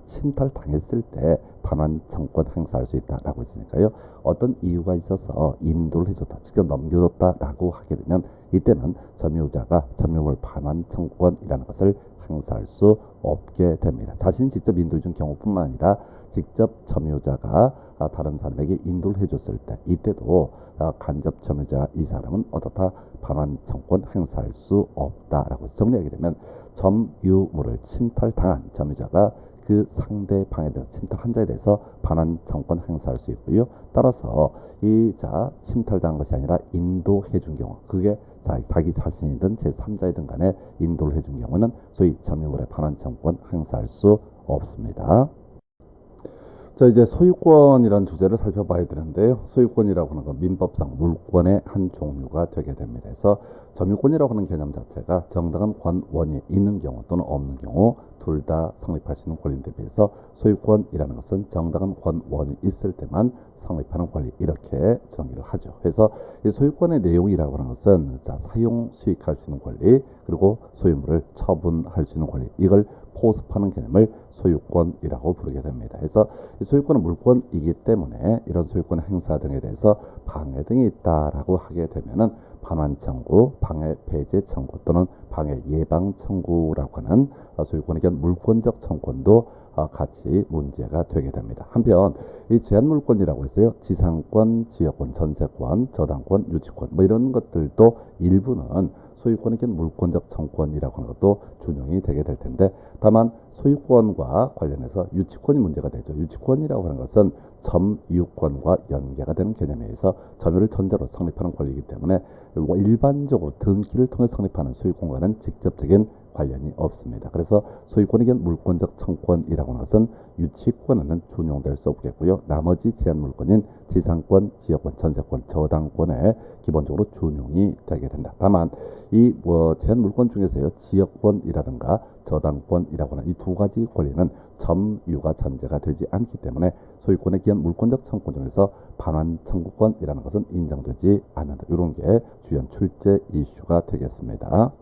Speaker 1: 침탈 당했을 때 반환 청구권 행사할 수 있다라고 했으니까요. 어떤 이유가 있어서 인도를 해줬다, 직접 넘겨줬다라고 하게 되면 이때는 점유자가 점유물 반환 청구권이라는 것을 행사할 수 없게 됩니다. 자신이 직접 인도해 준 경우뿐만 아니라 직접 점유자가 다른 사람에게 인도를 해줬을 때 이때도 간접 점유자 이 사람은 어떻다? 반환 청구권 행사할 수 없다라고 정리하게 되면 점유물을 침탈당한 점유자가 그 상대방에 대해서 침탈한 자에 대해서 반환 청구권 행사할 수 있고요. 따라서 이 침탈당한 것이 아니라 인도해 준 경우, 그게 자기 자신이든 제3자이든 간에 인도를 해준 경우는 소위 점유물의 반환 청구권 행사할 수 없습니다. 자, 이제 소유권이라는 주제를 살펴봐야 되는데요. 소유권이라고 하는 건 민법상 물권의 한 종류가 되게 됩니다. 그래서 점유권이라고 하는 개념 자체가 정당한 권원이 있는 경우 또는 없는 경우 둘 다 성립할 수 있는 권리인데 비해서 소유권이라는 것은 정당한 권원이 있을 때만 성립하는 권리, 이렇게 정의를 하죠. 그래서 이 소유권의 내용이라고 하는 것은 사용, 수익할 수 있는 권리, 그리고 소유물을 처분할 수 있는 권리, 이걸 포섭하는 개념을 소유권이라고 부르게 됩니다. 그래서 이 소유권은 물권이기 때문에 이런 소유권 행사 등에 대해서 방해 등이 있다라고 하게 되면은 반환 청구, 방해 배제 청구 또는 방해 예방 청구라고 하는 소유권에 대한 물권적 청구권도 같이 문제가 되게 됩니다. 한편 이 제한 물권이라고 해서요, 지상권, 지역권, 전세권, 저당권, 유치권 뭐 이런 것들도 일부는 소유권에 대한 물권적 청구권이라고 하는 것도 준용이 되게 될 텐데, 다만 소유권과 관련해서 유치권이 문제가 되죠. 유치권이라고 하는 것은 점유권과 연계가 되는 개념에 의해서 점유를 전제로 성립하는 권리이기 때문에 일반적으로 등기를 통해 성립하는 소유권과는 직접적인 관련이 없습니다. 그래서 소유권에 대한 물권적 청구권이라고 하는 것은 유치권에는 준용될 수 없겠고요. 나머지 제한 물권인 지상권, 지역권, 전세권, 저당권에 기본적으로 준용이 되게 된다. 다만 이 제한 물권 중에서요, 지역권이라든가 저당권이라고 하는 이 두 가지 권리는 점유가 전제가 되지 않기 때문에 소유권에 기한 물권적 청구권 중에서 반환 청구권이라는 것은 인정되지 않는다. 이런 게 주요 출제 이슈가 되겠습니다.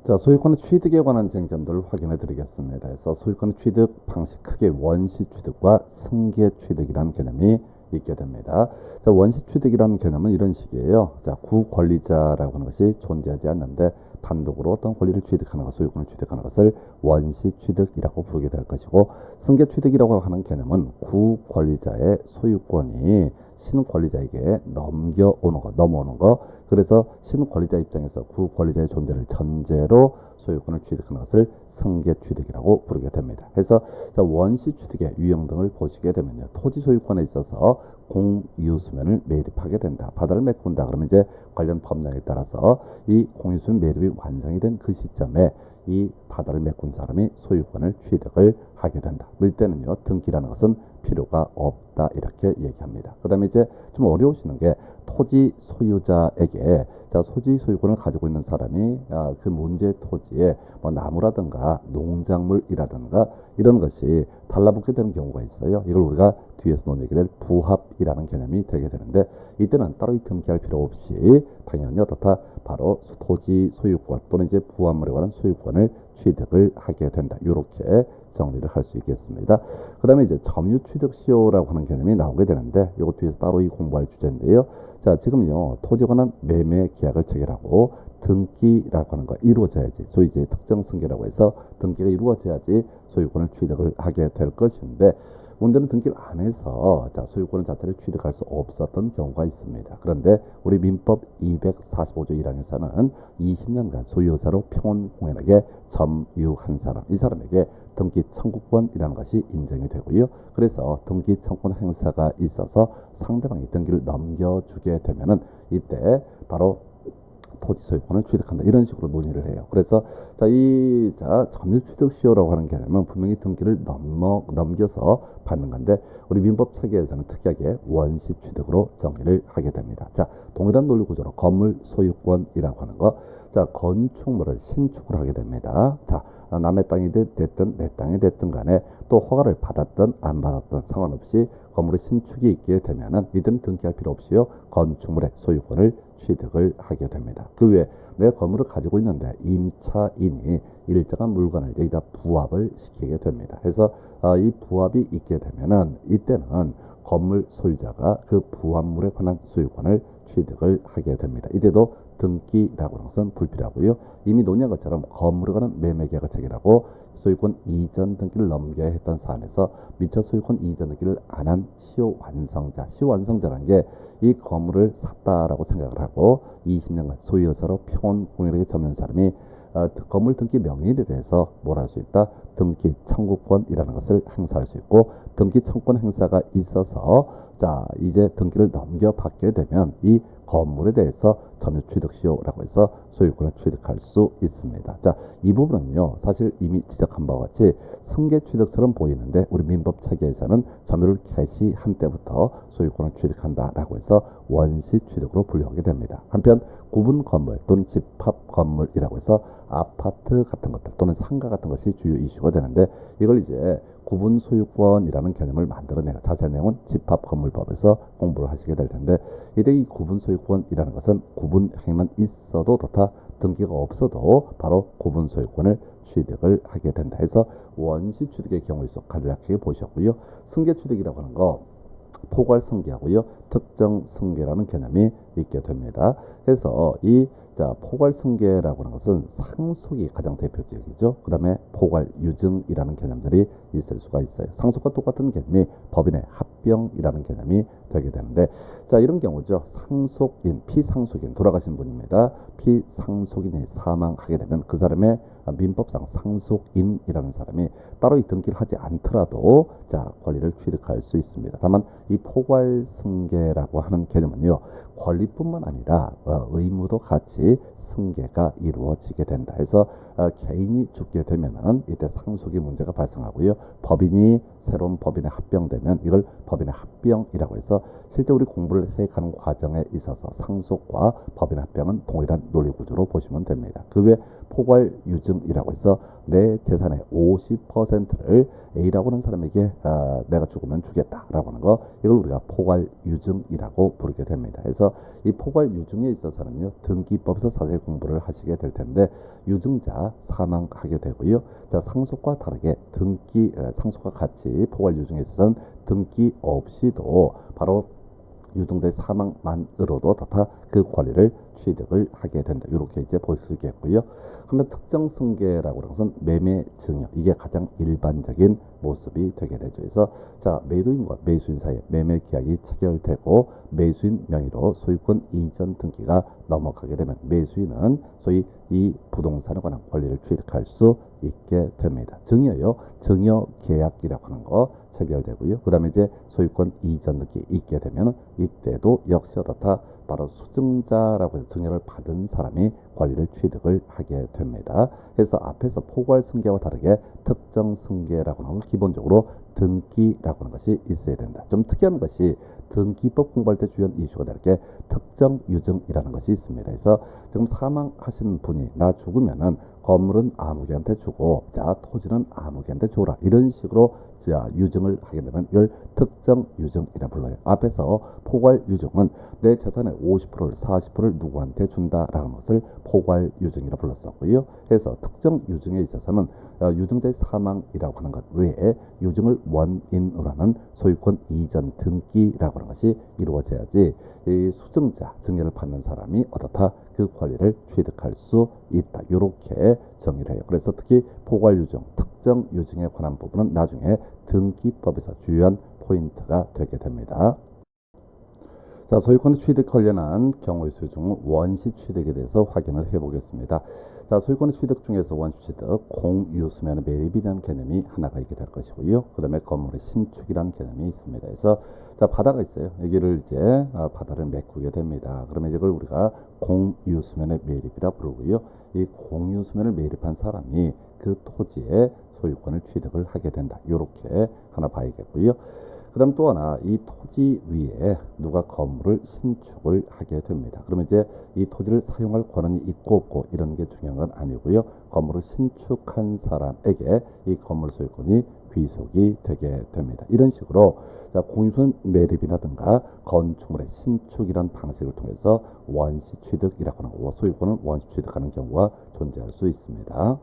Speaker 1: 자, 소유권의 취득에 관한 쟁점들을 확인해 드리겠습니다. 그래서 소유권의 취득 방식 크게 원시 취득과 승계 취득이라는 개념이 있게 됩니다. 자, 원시 취득이라는 개념은 이런 식이에요. 자, 구권리자라고 하는 것이 존재하지 않는데 단독으로 어떤 권리를 취득하는 것, 소유권을 취득하는 것을 원시 취득이라고 부르게 될 것이고, 승계 취득이라고 하는 개념은 구권리자의 소유권이 신권리자에게 넘어오는 거. 그래서 신권리자 입장에서 구권리자의 존재를 전제로 소유권을 취득하는 것을 승계 취득이라고 부르게 됩니다. 그래서 원시 취득의 유형 등을 보시게 되면요, 토지 소유권에 있어서 공유수면을 매립하게 된다. 바다를 메꾼다. 그러면 이제 관련 법령에 따라서 이 공유수면 매립이 완성이 된 그 시점에 이 바다를 메꾼 사람이 소유권을 취득을 하게 된다. 이때는요, 등기라는 것은 필요가 없다. 이렇게 얘기합니다. 그 다음에 이제 좀 어려우시는 게 토지 소유자에게 자, 토지 소유권을 가지고 있는 사람이 그 문제 토지에 뭐 나무라든가 농작물이라든가 이런 것이 달라붙게 되는 경우가 있어요. 이걸 우리가 뒤에서 논의하게 될 부합이라는 개념이 되게 되는데 이때는 따로 등기할 필요 없이 당연히 어떻다 바로 토지 소유권 또는 이제 부합물에 관한 소유권을 취득을 하게 된다. 이렇게 정리를 할 수 있겠습니다. 그 다음에 이제 점유 취득 시효라고 하는 개념이 나오게 되는데 이거 뒤에서 따로 공부할 주제인데요. 자, 지금요 토지에 관한 매매 계약을 체결하고 등기라고 하는 거 이루어져야지 소위 이제 특정 승계라고 해서 등기가 이루어져야지 소유권을 취득을 하게 될 것인데 문제는 등기를 안 해서 자, 소유권 자체를 취득할 수 없었던 경우가 있습니다. 그런데 우리 민법 245조 1항에서는 20년간 소유의사로 평온공연하게 점유한 사람, 이 사람에게 등기 청구권이라는 것이 인정이 되고요. 그래서 등기 청구권 행사가 있어서 상대방이 등기를 넘겨주게 되면은 이때 바로 토지 소유권을 취득한다. 이런 식으로 논의를 해요. 그래서 점유 취득 시효라고 하는 개념은 분명히 등기를 넘겨서 받는 건데 우리 민법 체계에서는 특이하게 원시 취득으로 정의를 하게 됩니다. 자, 동일한 논리 구조로 건물 소유권이라고 하는 거. 자, 건축물을 신축을 하게 됩니다. 자, 남의 땅이 됐든 내 땅이 됐든 간에 또 허가를 받았든 안 받았든 상관없이 건물의 신축이 있게 되면은 이들은 등기할 필요 없이요 건축물의 소유권을 취득을 하게 됩니다. 그 외에 내 건물을 가지고 있는데 임차인이 일정한 물건을 여기다 부합을 시키게 됩니다. 그래서 이 부합이 있게 되면은 이때는 건물 소유자가 그 부합물에 관한 소유권을 취득을 하게 됩니다. 이때도 등기라고 하는 것은 불필요하고요. 이미 논의한 것처럼 건물에 관한 매매계약을 체결하고 소유권 이전 등기를 넘겨야 했던 사안에서 미처 소유권 이전 등기를 안 한 시효완성자라는 게 이 건물을 샀다라고 생각을 하고 20년간 소유의사로 평온공연하게 점유한 사람이 건물 등기 명의에 대해서 뭘 할 수 있다? 등기 청구권이라는 것을 행사할 수 있고 등기 청구권 행사가 있어서 자 이제 등기를 넘겨받게 되면 이 건물에 대해서 점유 취득 시효라고 해서 소유권을 취득할 수 있습니다. 자, 이 부분은요 사실 이미 지적한 바와 같이 승계 취득처럼 보이는데 우리 민법 체계에서는 점유를 개시한 때부터 소유권을 취득한다라고 해서 원시 취득으로 분류하게 됩니다. 한편 구분 건물 또는 집합 건물이라고 해서 아파트 같은 것들 또는 상가 같은 것이 주요 이슈가 되는데 이걸 이제 구분 소유권이라는 개념을 만들어내요. 자세한 내용은 집합건물법에서 공부를 하시게 될 텐데 이때 이 구분 소유권이라는 것은 구분 행위만 있어도 다 등기가 없어도 바로 구분 소유권을 취득을 하게 된다 해서 원시 취득의 경우에 있어 간략하게 보셨고요. 승계 취득이라고 하는 거 포괄 승계하고요. 특정 승계라는 개념이 있게 됩니다. 그래서 포괄 승계라고 하는 것은 상속이 가장 대표적이죠. 그 다음에 포괄 유증이라는 개념들이 있을 수가 있어요. 상속과 똑같은 개념이 법인의 합병이라는 개념이 되게 되는데 자 이런 경우죠. 상속인, 피상속인 돌아가신 분입니다. 피상속인이 사망하게 되면 그 사람의 민법상 상속인이라는 사람이 따로 이 등기를 하지 않더라도 자 권리를 취득할 수 있습니다. 다만 이 포괄 승계라고 하는 개념은요. 권리뿐만 아니라 의무도 같이 승계가 이루어지게 된다 해서 개인이 죽게 되면은 이때 상속의 문제가 발생하고요. 법인이 새로운 법인에 합병되면 이걸 법인의 합병이라고 해서 실제 우리 공부를 해가는 과정에 있어서 상속과 법인 합병은 동일한 논리 구조로 보시면 됩니다. 그 외 포괄 유증이라고 해서 내 재산의 50%를 A라고 하는 사람에게 내가 죽으면 주겠다라고 하는 거 이걸 우리가 포괄 유증이라고 부르게 됩니다. 그래서 이 포괄 유증에 있어서는요 등기법에서 자세히 공부를 하시게 될 텐데 유증자 사망하게 되고요. 자 상속과 다르게 상속과 같이 포괄 유증에 있어서는 등기 없이도 바로 유증자의 사망만으로도 다 그 권리를 취득을 하게 된다. 이렇게 이제 볼 수 있겠고요. 한편 특정 승계라고 하는 것은 매매 증여 이게 가장 일반적인 모습이 되게 되죠. 그래서 자 매도인과 매수인 사이에 매매 계약이 체결되고 매수인 명의로 소유권 이전 등기가 넘어가게 되면 매수인은 소위 이 부동산에 관한 권리를 취득할 수 있게 됩니다. 증여요. 증여 계약이라고 하는 거 체결되고요. 그 다음에 이제 소유권 이전 등기 있게 되면 이때도 역시 어떻다? 바로 수증자라고 해서 증여를 받은 사람이 권리를 취득을 하게 됩니다. 그래서 앞에서 포괄 승계와 다르게 특정 승계라고 하는 건 기본적으로 등기라고 하는 것이 있어야 된다. 좀 특이한 것이 등기법 공부할 때 주요 이슈가 되는 게 특정 유증이라는 것이 있습니다. 그래서 지금 사망하신 분이 나 죽으면은 건물은 아무개한테 주고 자 토지는 아무개한테 줘라 이런 식으로 자 유증을 하게 되면 이걸 특정 유증이라 불러요. 앞에서 포괄 유증은 내 재산의 50%를 40%를 누구한테 준다라는 것을 포괄 유증이라 불렀었고요. 그래서 특정 유증에 있어서는 유증자의 사망이라고 하는 것 외에 유증을 원인으로 하는 소유권 이전 등기라고 하는 것이 이루어져야지 이 수증자 증여를 받는 사람이 어떻다 그 권리를 취득할 수 있다. 이렇게 정의를 해요. 그래서 특히 포괄 유증, 특정 유증에 관한 부분은 나중에 등기법에서 주요한 포인트가 되게 됩니다. 자, 소유권 취득 관련한 경우의 수 중 원시 취득에 대해서 확인을 해보겠습니다. 자, 소유권 취득 중에서 원시 취득, 공유수면 매입이라는 개념이 하나가 있게 될 것이고요. 그 다음에 건물의 신축이라는 개념이 있습니다. 그래서 자, 바다가 있어요. 여기를 이제 바다를 메꾸게 됩니다. 그러면 이걸 우리가 공유수면의 매입이라 부르고요. 이 공유수면을 매입한 사람이 그 토지의 소유권을 취득을 하게 된다. 이렇게 하나 봐야겠고요. 그 다음 또 하나 이 토지 위에 누가 건물을 신축을 하게 됩니다. 그러면 이제 이 토지를 사용할 권한이 있고 없고 이런 게 중요한 건 아니고요. 건물을 신축한 사람에게 이 건물 소유권이 귀속이 되게 됩니다. 이런 식으로 공유수면 매립이라든가 건축물의 신축이라는 방식을 통해서 원시 취득이라고 하는 소유권을 원시 취득하는 경우가 존재할 수 있습니다.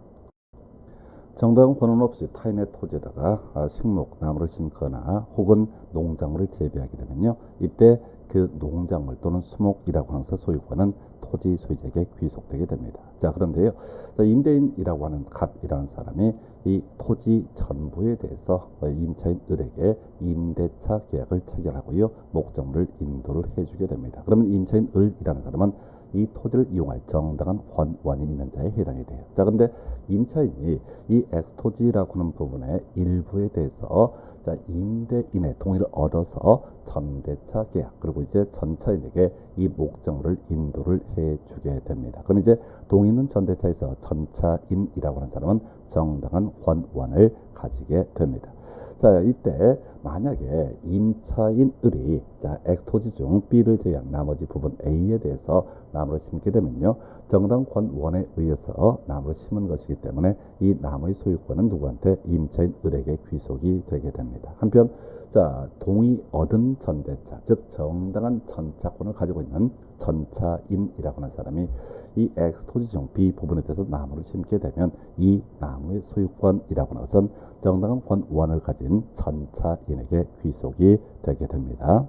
Speaker 1: 정당한 권한 없이 타인의 토지에다가 식목, 나무를 심거나 혹은 농작물을 재배하게 되면요. 이때 그 농작물 또는 수목이라고 하는 소유권은 토지 소유자에게 귀속되게 됩니다. 자, 그런데요. 임대인이라고 하는 갑이라는 사람이 이 토지 전부에 대해서 임차인 을에게 임대차 계약을 체결하고요. 목적물을 인도를 해주게 됩니다. 그러면 임차인 을이라는 사람은 이 토지를 이용할 정당한 권한이 있는 자에 해당이 돼요. 자, 근데 임차인이 이 엑스토지라고 하는 부분의 일부에 대해서 자, 임대인의 동의를 얻어서 전대차 계약 그리고 이제 전차인에게 이 목적물을 인도를 해주게 됩니다. 그럼 이제 동의 있는 전대차에서 전차인이라고 하는 사람은 정당한 권한을 가지게 됩니다. 자, 이때 만약에 임차인 을이 자, 엑스토지 중 B를 제외한 나머지 부분 A에 대해서 나무를 심게 되면요. 정당 권한에 의해서 나무를 심은 것이기 때문에 이 나무의 소유권은 누구한테 임차인 을에게 귀속이 되게 됩니다. 한편 자, 동의 얻은 전대차, 즉 정당한 전차권을 가지고 있는 전차인이라고 하는 사람이 이 엑스토지 중 B 부분에 대해서 나무를 심게 되면 이 나무의 소유권이라고 하는 것은 정당한 권한을 가진 전차인에게 귀속이 되게 됩니다.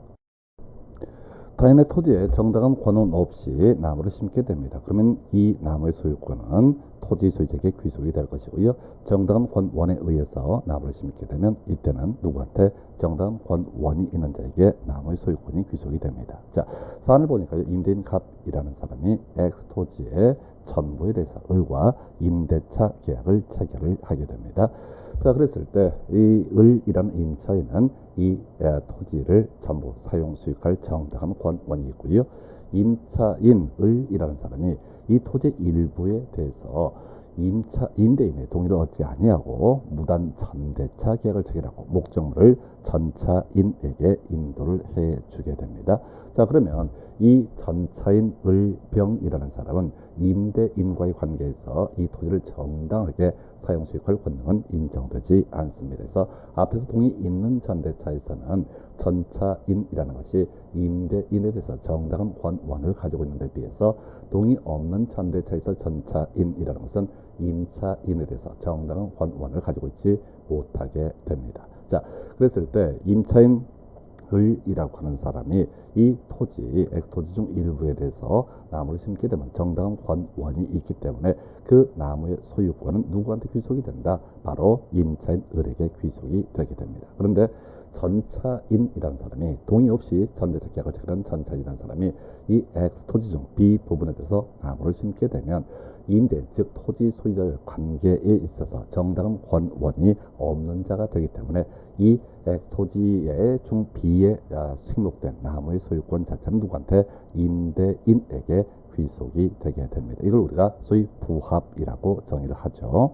Speaker 1: 타인의 토지에 정당한 권한 없이 나무를 심게 됩니다. 그러면 이 나무의 소유권은 토지 소유자에게 귀속이 될 것이고요. 정당한 권한에 의해서 나무를 심게 되면 이때는 누구한테 정당한 권한이 있는 자에게 나무의 소유권이 귀속이 됩니다. 자, 사안을 보니까 임대인 갑이라는 사람이 엑스토지의 전부에 대해서 을과 임대차 계약을 체결을 하게 됩니다. 자, 그랬을 때 이 을이라는 임차인은 이 토지를 전부 사용 수익할 정당한 권한이 있고요. 임차인 을이라는 사람이 이 토지 일부에 대해서 임대인의 동의를 얻지 아니하고 무단 전대차 계약을 체결하고 목적물을 전차인에게 인도를 해주게 됩니다. 자, 그러면 이 전차인 을병이라는 사람은 임대인과의 관계에서 이 토지를 정당하게 사용 수익할 권능은 인정되지 않습니다. 그래서 앞에서 동의 있는 전대차에서는 전차인이라는 것이 임대인에 대해서 정당한 권한을 가지고 있는 데 비해서 동의 없는 전대차에서 전차인이라는 것은 임차인에 대해서 정당한 권한을 가지고 있지 못하게 됩니다. 자, 그랬을 때 임차인 을이라고 하는 사람이 이 토지, 엑스토지 중 일부에 대해서 나무를 심게 되면 정당한 권한이 있기 때문에 그 나무의 소유권은 누구한테 귀속이 된다? 바로 임차인 을에게 귀속이 되게 됩니다. 그런데 전차인이라는 사람이 동의 없이 전대적 계약을 체결한 전차인이라는 사람이 이 X 토지 중 B 부분에 대해서 나무를 심게 되면 임대인 즉 토지 소유자의 관계에 있어서 정당한 권원이 없는 자가 되기 때문에 이 X 토지의 중 B에 승목된 나무의 소유권 자체는 누구한테? 임대인에게 귀속이 되게 됩니다. 이걸 우리가 소위 부합이라고 정의를 하죠.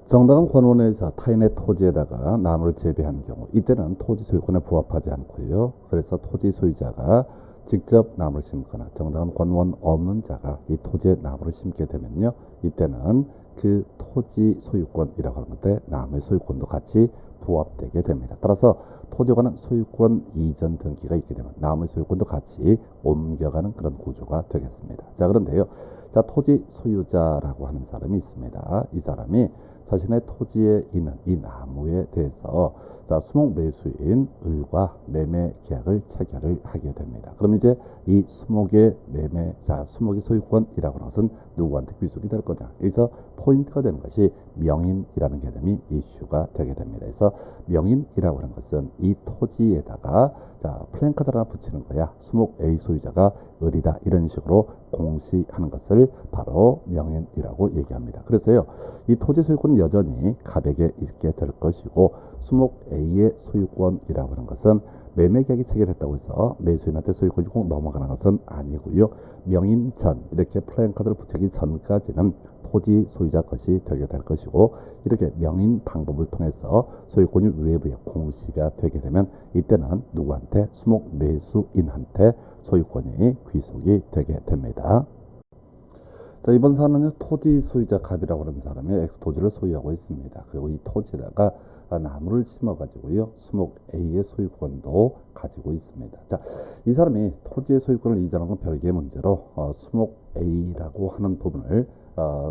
Speaker 1: 정당한 권원에서 타인의 토지에다가 나무를 재배하는 경우 이때는 토지 소유권에 부합하지 않고요. 그래서 토지 소유자가 직접 나무를 심거나 정당한 권원 없는 자가 이 토지에 나무를 심게 되면요. 이때는 그 토지 소유권이라고 하는 건데 나무의 소유권도 같이 부합되게 됩니다. 따라서 토지에 관한 소유권 이전 등기가 있게 되면 나무의 소유권도 같이 옮겨가는 그런 구조가 되겠습니다. 자, 그런데요. 자, 토지 소유자라고 하는 사람이 있습니다. 이 사람이 자신의 토지에 있는 이 나무에 대해서 자, 수목 매수인 을과 매매 계약을 체결을 하게 됩니다. 그럼 이제 이 수목의 매매, 자, 수목의 소유권이라고 하는 것은 누구한테 귀속이 될 거냐? 여기서 포인트가 되는 것이 명인이라는 개념이 이슈가 되게 됩니다. 그래서 명인이라고 하는 것은 이 토지에다가 자, 플랜카드 하나 붙이는 거야. 수목 A 소유자가 을이다. 이런 식으로 공시하는 것을 바로 명인이라고 얘기합니다. 그래서요, 이 토지 소유권은 여전히 갑에게 있게 될 것이고 수목 A의 소유권이라고 하는 것은 매매 계약이 체결했다고 해서 매수인한테 소유권이 꼭 넘어가는 것은 아니고요. 명인 전 이렇게 플랜카드를 붙이기 전까지는 토지 소유자 것이 되게 될 것이고 이렇게 명인 방법을 통해서 소유권이 외부에 공시가 되게 되면 이때는 누구한테? 수목 매수인한테 소유권이 귀속이 되게 됩니다. 자, 이번 사안은요, 토지 소유자 갑이라고 하는 사람이 X 토지를 소유하고 있습니다. 그리고 이 토지에다가 나무를 심어가지고요, 수목 A의 소유권도 가지고 있습니다. 자, 이 사람이 토지의 소유권을 이전한 건 별개의 문제로 수목 A라고 하는 부분을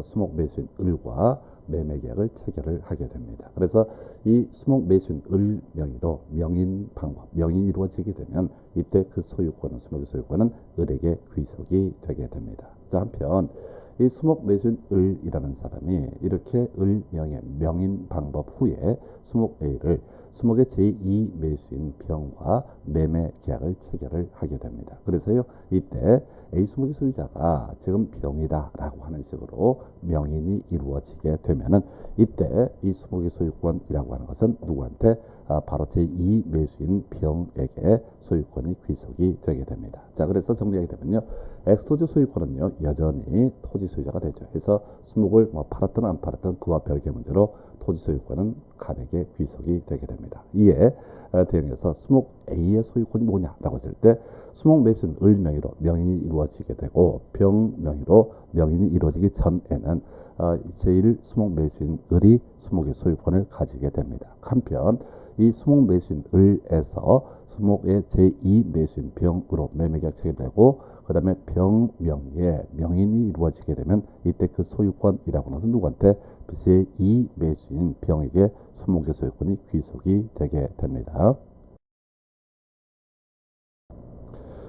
Speaker 1: 수목 매수인 을과 매매 계약을 체결을 하게 됩니다. 그래서 이 수목 매수인 을 명의로 명인 방법, 명인이 이루어지게 되면 이때 그 소유권은 수목의 소유권은 을에게 귀속이 되게 됩니다. 자, 한편 이 수목 매수인 을이라는 사람이 이렇게 을 명의 명인 방법 후에 수목 A를 수목의 제2 매수인 병과 매매 계약을 체결을 하게 됩니다. 그래서요, 이때 A 수목의 소유자가 지금 병이다라고 하는 식으로 명인이 이루어지게 되면은 이때 이 수목의 소유권이라고 하는 것은 누구한테? 바로 제2 매수인 병에게 소유권이 귀속이 되게 됩니다. 자, 그래서 정리하게 되면요, 엑스토지 소유권은요 여전히 토지 소유자가 되죠. 그래서 수목을 뭐 팔았든 안 팔았든 그와 별개 문제로 토지 소유권은 갑에게 귀속이 되게 됩니다. 이에 대응해서 수목 A의 소유권이 뭐냐라고 했을 때 수목 매수인 을 명의로 명인이 이루어지게 되고 병 명의로 명인이 이루어지기 전에는 제1 수목 매수인 을이 수목의 소유권을 가지게 됩니다. 한편 이 수목 매수인 을에서 수목의 제2 매수인 병으로 매매계약 체결되고 그 다음에 병 명의의 명인이 이루어지게 되면 이때 그 소유권이라고 하는 것은 누구한테? 제2 매수인 병에게 수목의 소유권이 귀속이 되게 됩니다.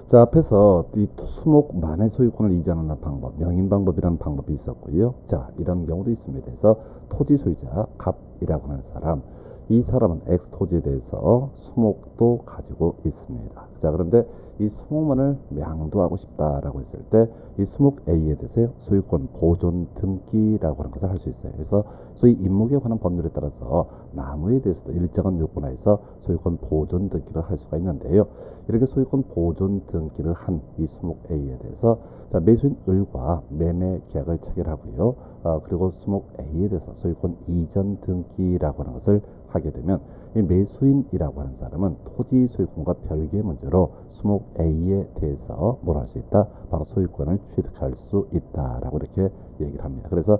Speaker 1: 자, 앞에서 이 수목만의 소유권을 이전하는 방법, 명인 방법이라는 방법이 있었고요. 자, 이런 경우도 있습니다. 그래서 토지 소유자 갑이라고 하는 사람, 이 사람은 X 토지에 대해서 수목도 가지고 있습니다. 자, 그런데 이 수목만을 양도하고 싶다라고 했을 때 이 수목 A에 대해서 소유권 보존 등기라고 하는 것을 할 수 있어요. 그래서 소위 임목에 관한 법률에 따라서 나무에 대해서도 일정한 요건하에서 소유권 보존 등기를 할 수가 있는데요. 이렇게 소유권 보존 등기를 한 이 수목 A에 대해서 자, 매수인 을과 매매 계약을 체결하고요. 그리고 수목 A에 대해서 소유권 이전 등기라고 하는 것을 하게 되면 이 매수인이라고 하는 사람은 토지 소유권과 별개의 문제로 수목 A에 대해서 뭘 할 수 있다? 바로 소유권을 취득할 수 있다라고 이렇게 얘기를 합니다. 그래서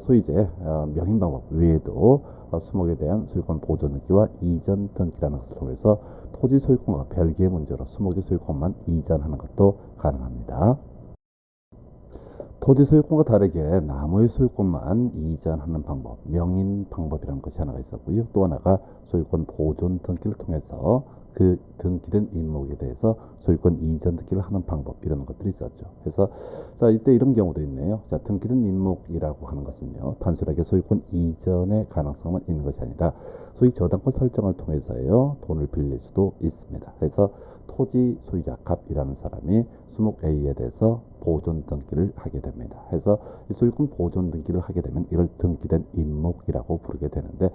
Speaker 1: 소위 이제 명인 방법 외에도 수목에 대한 소유권 보존 등기와 이전 등기라는 것을 통해서 토지 소유권과 별개의 문제로 수목의 소유권만 이전하는 것도 가능합니다. 토지 소유권과 다르게 나무의 소유권만 이전하는 방법, 명인 방법이라는 것이 하나가 있었고요. 또 하나가 소유권 보존 등기를 통해서 그 등기된 인목에 대해서 소유권 이전 등기를 하는 방법, 이런 것들이 있었죠. 그래서 자, 이때 이런 경우도 있네요. 자, 등기된 인목이라고 하는 것은요, 단순하게 소유권 이전의 가능성만 있는 것이 아니라 소위 저당권 설정을 통해서요, 돈을 빌릴 수도 있습니다. 그래서 토지 소유자 갑이라는 사람이 수목 A에 대해서 보존 등기를 하게 됩니다. 그래서 이 소유권 보존 등기를 하게 되면 이걸 등기된 인목이라고 부르게 되는데,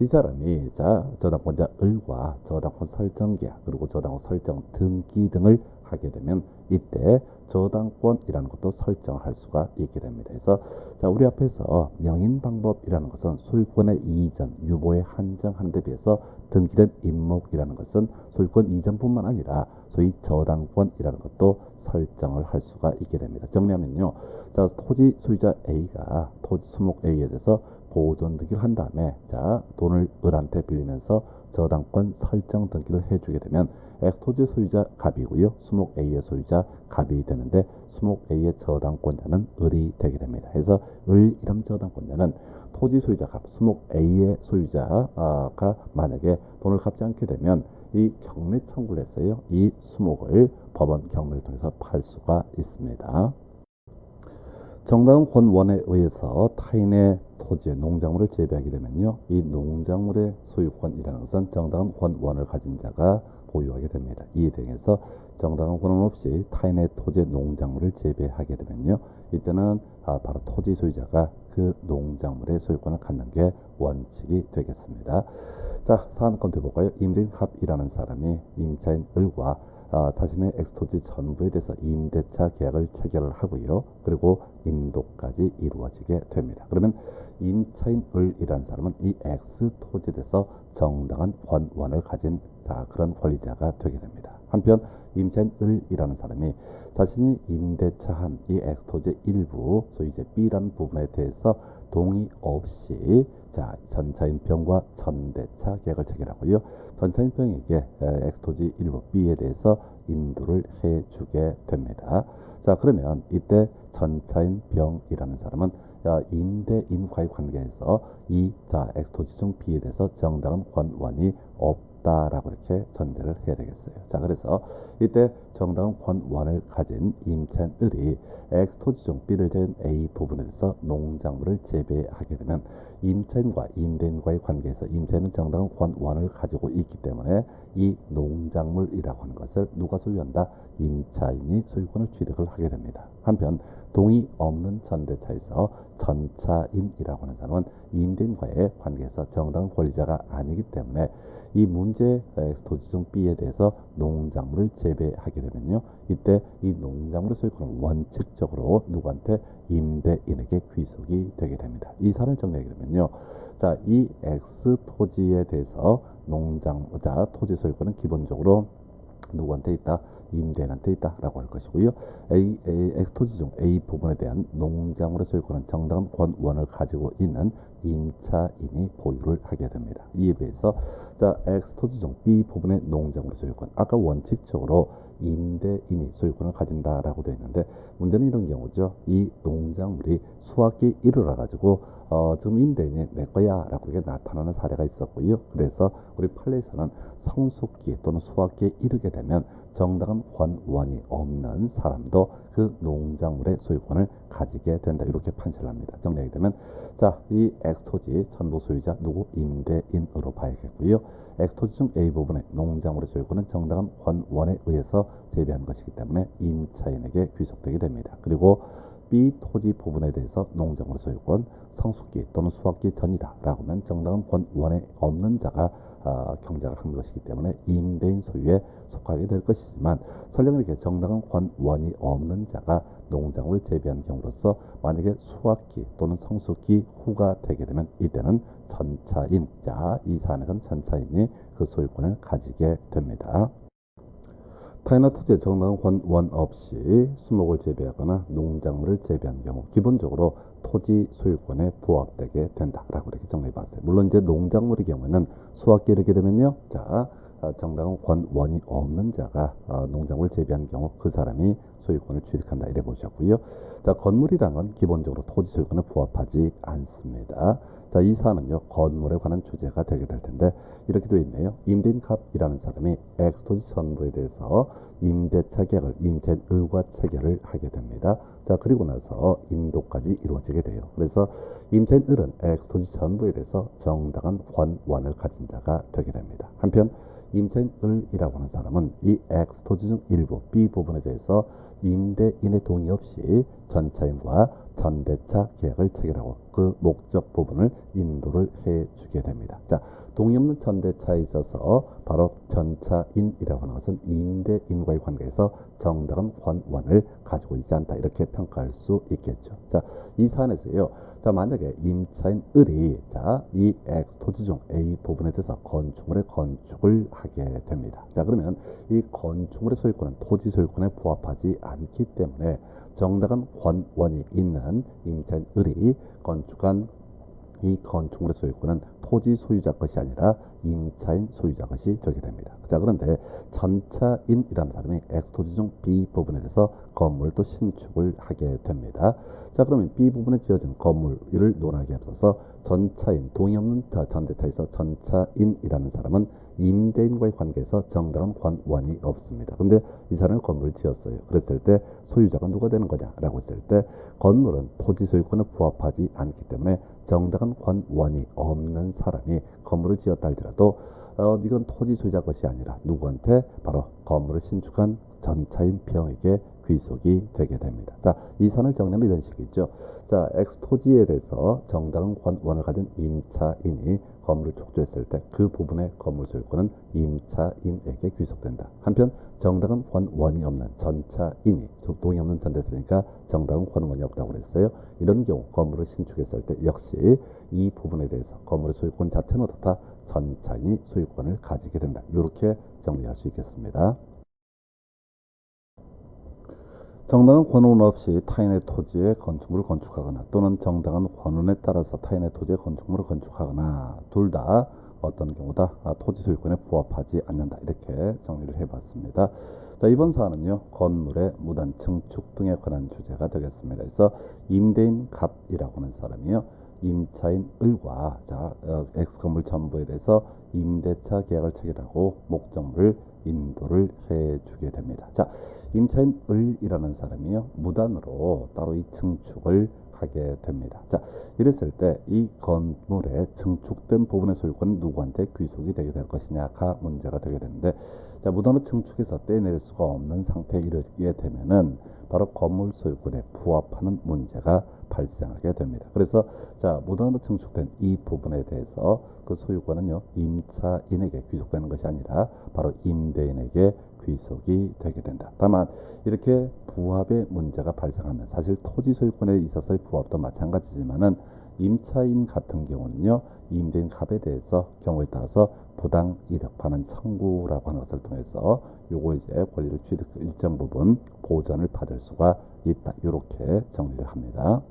Speaker 1: 이 사람이 자 저당권자 을과 저당권 설정 계약, 그리고 저당권 설정 등기 등을 하게 되면 이때 저당권이라는 것도 설정할 수가 있게 됩니다. 그래서 자, 우리 앞에서 명인 방법이라는 것은 소유권의 이전, 유보에 한정하는 데 비해서 등기된 인목이라는 것은 소유권 이전뿐만 아니라 소위 저당권이라는 것도 설정을 할 수가 있게 됩니다. 정리하면요, 자, 토지 소유자 A가 토지 수목 A에 대해서 보존 등기를 한 다음에 자, 돈을 을한테 빌리면서 저당권 설정 등기를 해주게 되면 X토지 소유자 갑이고요, 수목 A의 소유자 갑이 되는데 수목 A의 저당권자는 을이 되게 됩니다. 그래서 을 이름 저당권자는 토지 소유자 갑, 수목 A의 소유자가 만약에 돈을 갚지 않게 되면 이 경매 청구를 했어요. 이 수목을 법원 경매를 통해서 팔 수가 있습니다. 정당한 권원에 의해서 타인의 토지에 농작물을 재배하게 되면요, 이 농작물의 소유권이라는 것은 정당한 권원을 가진 자가 보유하게 됩니다. 이에 대해서 정당한 권한 없이 타인의 토지에 농작물을 재배하게 되면요, 이때는 바로 토지 소유자가 그 농작물의 소유권을 갖는 게 원칙이 되겠습니다. 자, 사안 건투해 볼까요? 임대인 갑이라는 사람이 임차인 을과 자신의 X토지 전부에 대해서 임대차 계약을 체결을 하고요, 그리고 인도까지 이루어지게 됩니다. 그러면 임차인 을이라는 사람은 이 X토지에 대해서 정당한 권원을 가진 그런 권리자가 되게 됩니다. 한편 임차인 을이라는 사람이 자신이 임대차한 이 X토지 일부, 소위 이제 B라는 부분에 대해서 동의 없이 자, 전차인평과 전대차 계약을 체결하고요, 전차인평에게 X토지 일부 B에 대해서 인도를 해주게 됩니다. 자, 그러면 이때 전차인평이라는 사람은 임대인과의 관계에서 이 X토지 중 B에 대해서 정당한 권원이 없다라고 이렇게 전제를 해야 되겠어요. 자, 그래서 이때 정당한 권원을 가진 임차인 을이 X토지 중 B를 제한 A 부분에 대해서 농작물을 재배하게 되면 임차인과 임대인과의 관계에서 임차인은 정당한 권원을 가지고 있기 때문에 이 농작물이라고 하는 것을 누가 소유한다? 임차인이 소유권을 취득을 하게 됩니다. 한편 동의 없는 전대차에서 전차인이라고 하는 사람은 임대인과의 관계에서 정당한 권리자가 아니기 때문에 이 문제 X토지 중 B에 대해서 농작물을 재배하게 되면요, 이때 이 농작물의 소유권은 원칙적으로 누구한테? 임대인에게 귀속이 되게 됩니다. 이 사안을 정리하게 되면요, 자, 이 X토지에 대해서 토지 소유권은 기본적으로 누구한테 있다? 임대인한테 있다라고 할 것이고요. X토지 중 A 부분에 대한 농작물의 소유권은 정당한 권원을 가지고 있는 임차인이 보유를 하게 됩니다. 이에 비해서 자, X토지 중 B 부분의 농작물의 소유권, 아까 원칙적으로 임대인이 소유권을 가진다라고 되어 있는데, 문제는 이런 경우죠. 이 농작물이 수확기에 이르러 가지고 지금 임대인이 내 거야 라고 이렇게 나타나는 사례가 있었고요. 그래서 우리 판례에서는 성숙기 또는 수확기에 이르게 되면 정당한 권원이 없는 사람도 그 농작물의 소유권을 가지게 된다, 이렇게 판시를 합니다. 정리하게 되면 자, 이 X토지 전부 소유자 누구? 임대인으로 봐야겠고요. X토지 중 A 부분의 농작물의 소유권은 정당한 권원에 의해서 재배한 것이기 때문에 임차인에게 귀속되게 됩니다. 그리고 B 토지 부분에 대해서 농작물 소유권 성숙기 또는 수확기 전이다 라고 하면 정당한 권원에 없는 자가 경작을 한 것이기 때문에 임대인 소유에 속하게 될 것이지만, 설령 이렇게 정당한 권원이 없는 자가 농작물을 재배한 경우로서 만약에 수확기 또는 성숙기 후가 되게 되면 이때는 전차인, 자, 이 사안에서는 전차인이 그 소유권을 가지게 됩니다. 타인의 토지에 정당한 권원 없이 수목을 재배하거나 농작물을 재배한 경우 기본적으로 토지 소유권에 부합되게 된다라고 이렇게 정리해봤어요. 물론 이제 농작물의 경우에는 수확기에 이르게 되면요, 자, 정당한 권원이 없는 자가 농작물을 재배한 경우 그 사람이 소유권을 취득한다 이래 보셨고요. 자, 건물이란 건 기본적으로 토지 소유권에 부합하지 않습니다. 자, 이 사안은요 건물에 관한 주제가 되게 될 텐데 이렇게 되어 있네요. 임대인 갑이라는 사람이 X토지 전부에 대해서 임대차 계약을 임차인 을과 체결을 하게 됩니다. 자, 그리고 나서 인도까지 이루어지게 돼요. 그래서 임차인 을은 X토지 전부에 대해서 정당한 권원을 가진 자가 되게 됩니다. 한편 임차인 을이라고 하는 사람은 이 X토지 중 일부 B 부분에 대해서 임대인의 동의 없이 전차인과 전대차 계약을 체결하고 그 목적 부분을 인도를 해주게 됩니다. 자, 동의 없는 전대차에 있어서 바로 전차인이라고 하는 것은 임대인과의 관계에서 정당한 권원을 가지고 있지 않다 이렇게 평가할 수 있겠죠. 자, 이 사안에서요. 자, 만약에 임차인 을이 이 X 토지 중 A 부분에 대해서 건축물의 건축을 하게 됩니다. 자, 그러면 이 건축물의 소유권은 토지 소유권에 부합하지 않기 때문에 정당한 권원이 있는 임차인 을이 건축한 이 건축물의 소유권은 토지 소유자 것이 아니라 임차인 소유자 것이 되게 됩니다. 자, 그런데 전차인이라는 사람이 X토지 중 B 부분에 대해서 건물을 또 신축을 하게 됩니다. 자, 그러면 B 부분에 지어진 건물을 논하기에 앞서서 전차인, 동의 없는 전대차에서 전차인이라는 사람은 임대인과의 관계에서 정당한 권원이 없습니다. 근데 이 사람은 건물을 지었어요. 그랬을 때 소유자가 누가 되는 거냐라고 했을 때 건물은 토지 소유권에 부합하지 않기 때문에 정당한 권원이 없는 사람이 건물을 지었다 할지라도 이건 토지 소유자 것이 아니라 누구한테 바로 건물을 신축한 전차인 B형에게 귀속이 되게 됩니다. 자, 이 산을 정리하면 이런 식이죠. 자, X토지에 대해서 정당한 권원을 가진 임차인이 건물을 촉조했을 때 그 부분의 건물 소유권은 임차인에게 귀속된다. 한편 정당한 권원이 없는 전차인이 동의 없는 전대차니까 정당한 권원이 없다고 그랬어요. 이런 경우 건물을 신축했을 때 역시 이 부분에 대해서 건물의 소유권 자체는 어떻다? 전차인이 소유권을 가지게 된다. 이렇게 정리할 수 있겠습니다. 정당한 권원 없이 타인의 토지에 건축물을 건축하거나 또는 정당한 권원에 따라서 타인의 토지에 건축물을 건축하거나 둘 다 어떤 경우다 토지 소유권에 부합하지 않는다 이렇게 정리를 해봤습니다. 자, 이번 사안은요 건물의 무단 증축 등에 관한 주제가 되겠습니다. 그래서 임대인 갑이라고 하는 사람이요 임차인 을과 X 건물 전부에 대해서 임대차 계약을 체결하고 목적물을 인도를 해주게 됩니다. 자, 임차인 을이라는 사람이요 무단으로 따로 이 증축을 하게 됩니다. 자, 이랬을 때 이 건물의 증축된 부분의 소유권은 누구한테 귀속이 되게 될 것이냐가 문제가 되게 되는데, 자, 무단으로 증축해서 떼낼 수가 없는 상태에 이르게 되면은 바로 건물 소유권에 부합하는 문제가 발생하게 됩니다. 그래서 자, 무단으로 증축된 이 부분에 대해서 그 소유권은요 임차인에게 귀속되는 것이 아니라 바로 임대인에게 귀속이 되게 된다. 다만 이렇게 부합의 문제가 발생하면 사실 토지 소유권에 있어서의 부합도 마찬가지지만은 임차인 같은 경우는요 임대인 갑에 대해서 경우에 따라서 부당 이득 반환 청구라고 하는 것을 통해서 요거 이제 권리를 취득 일정 부분 보전을 받을 수가 있다. 이렇게 정리를 합니다.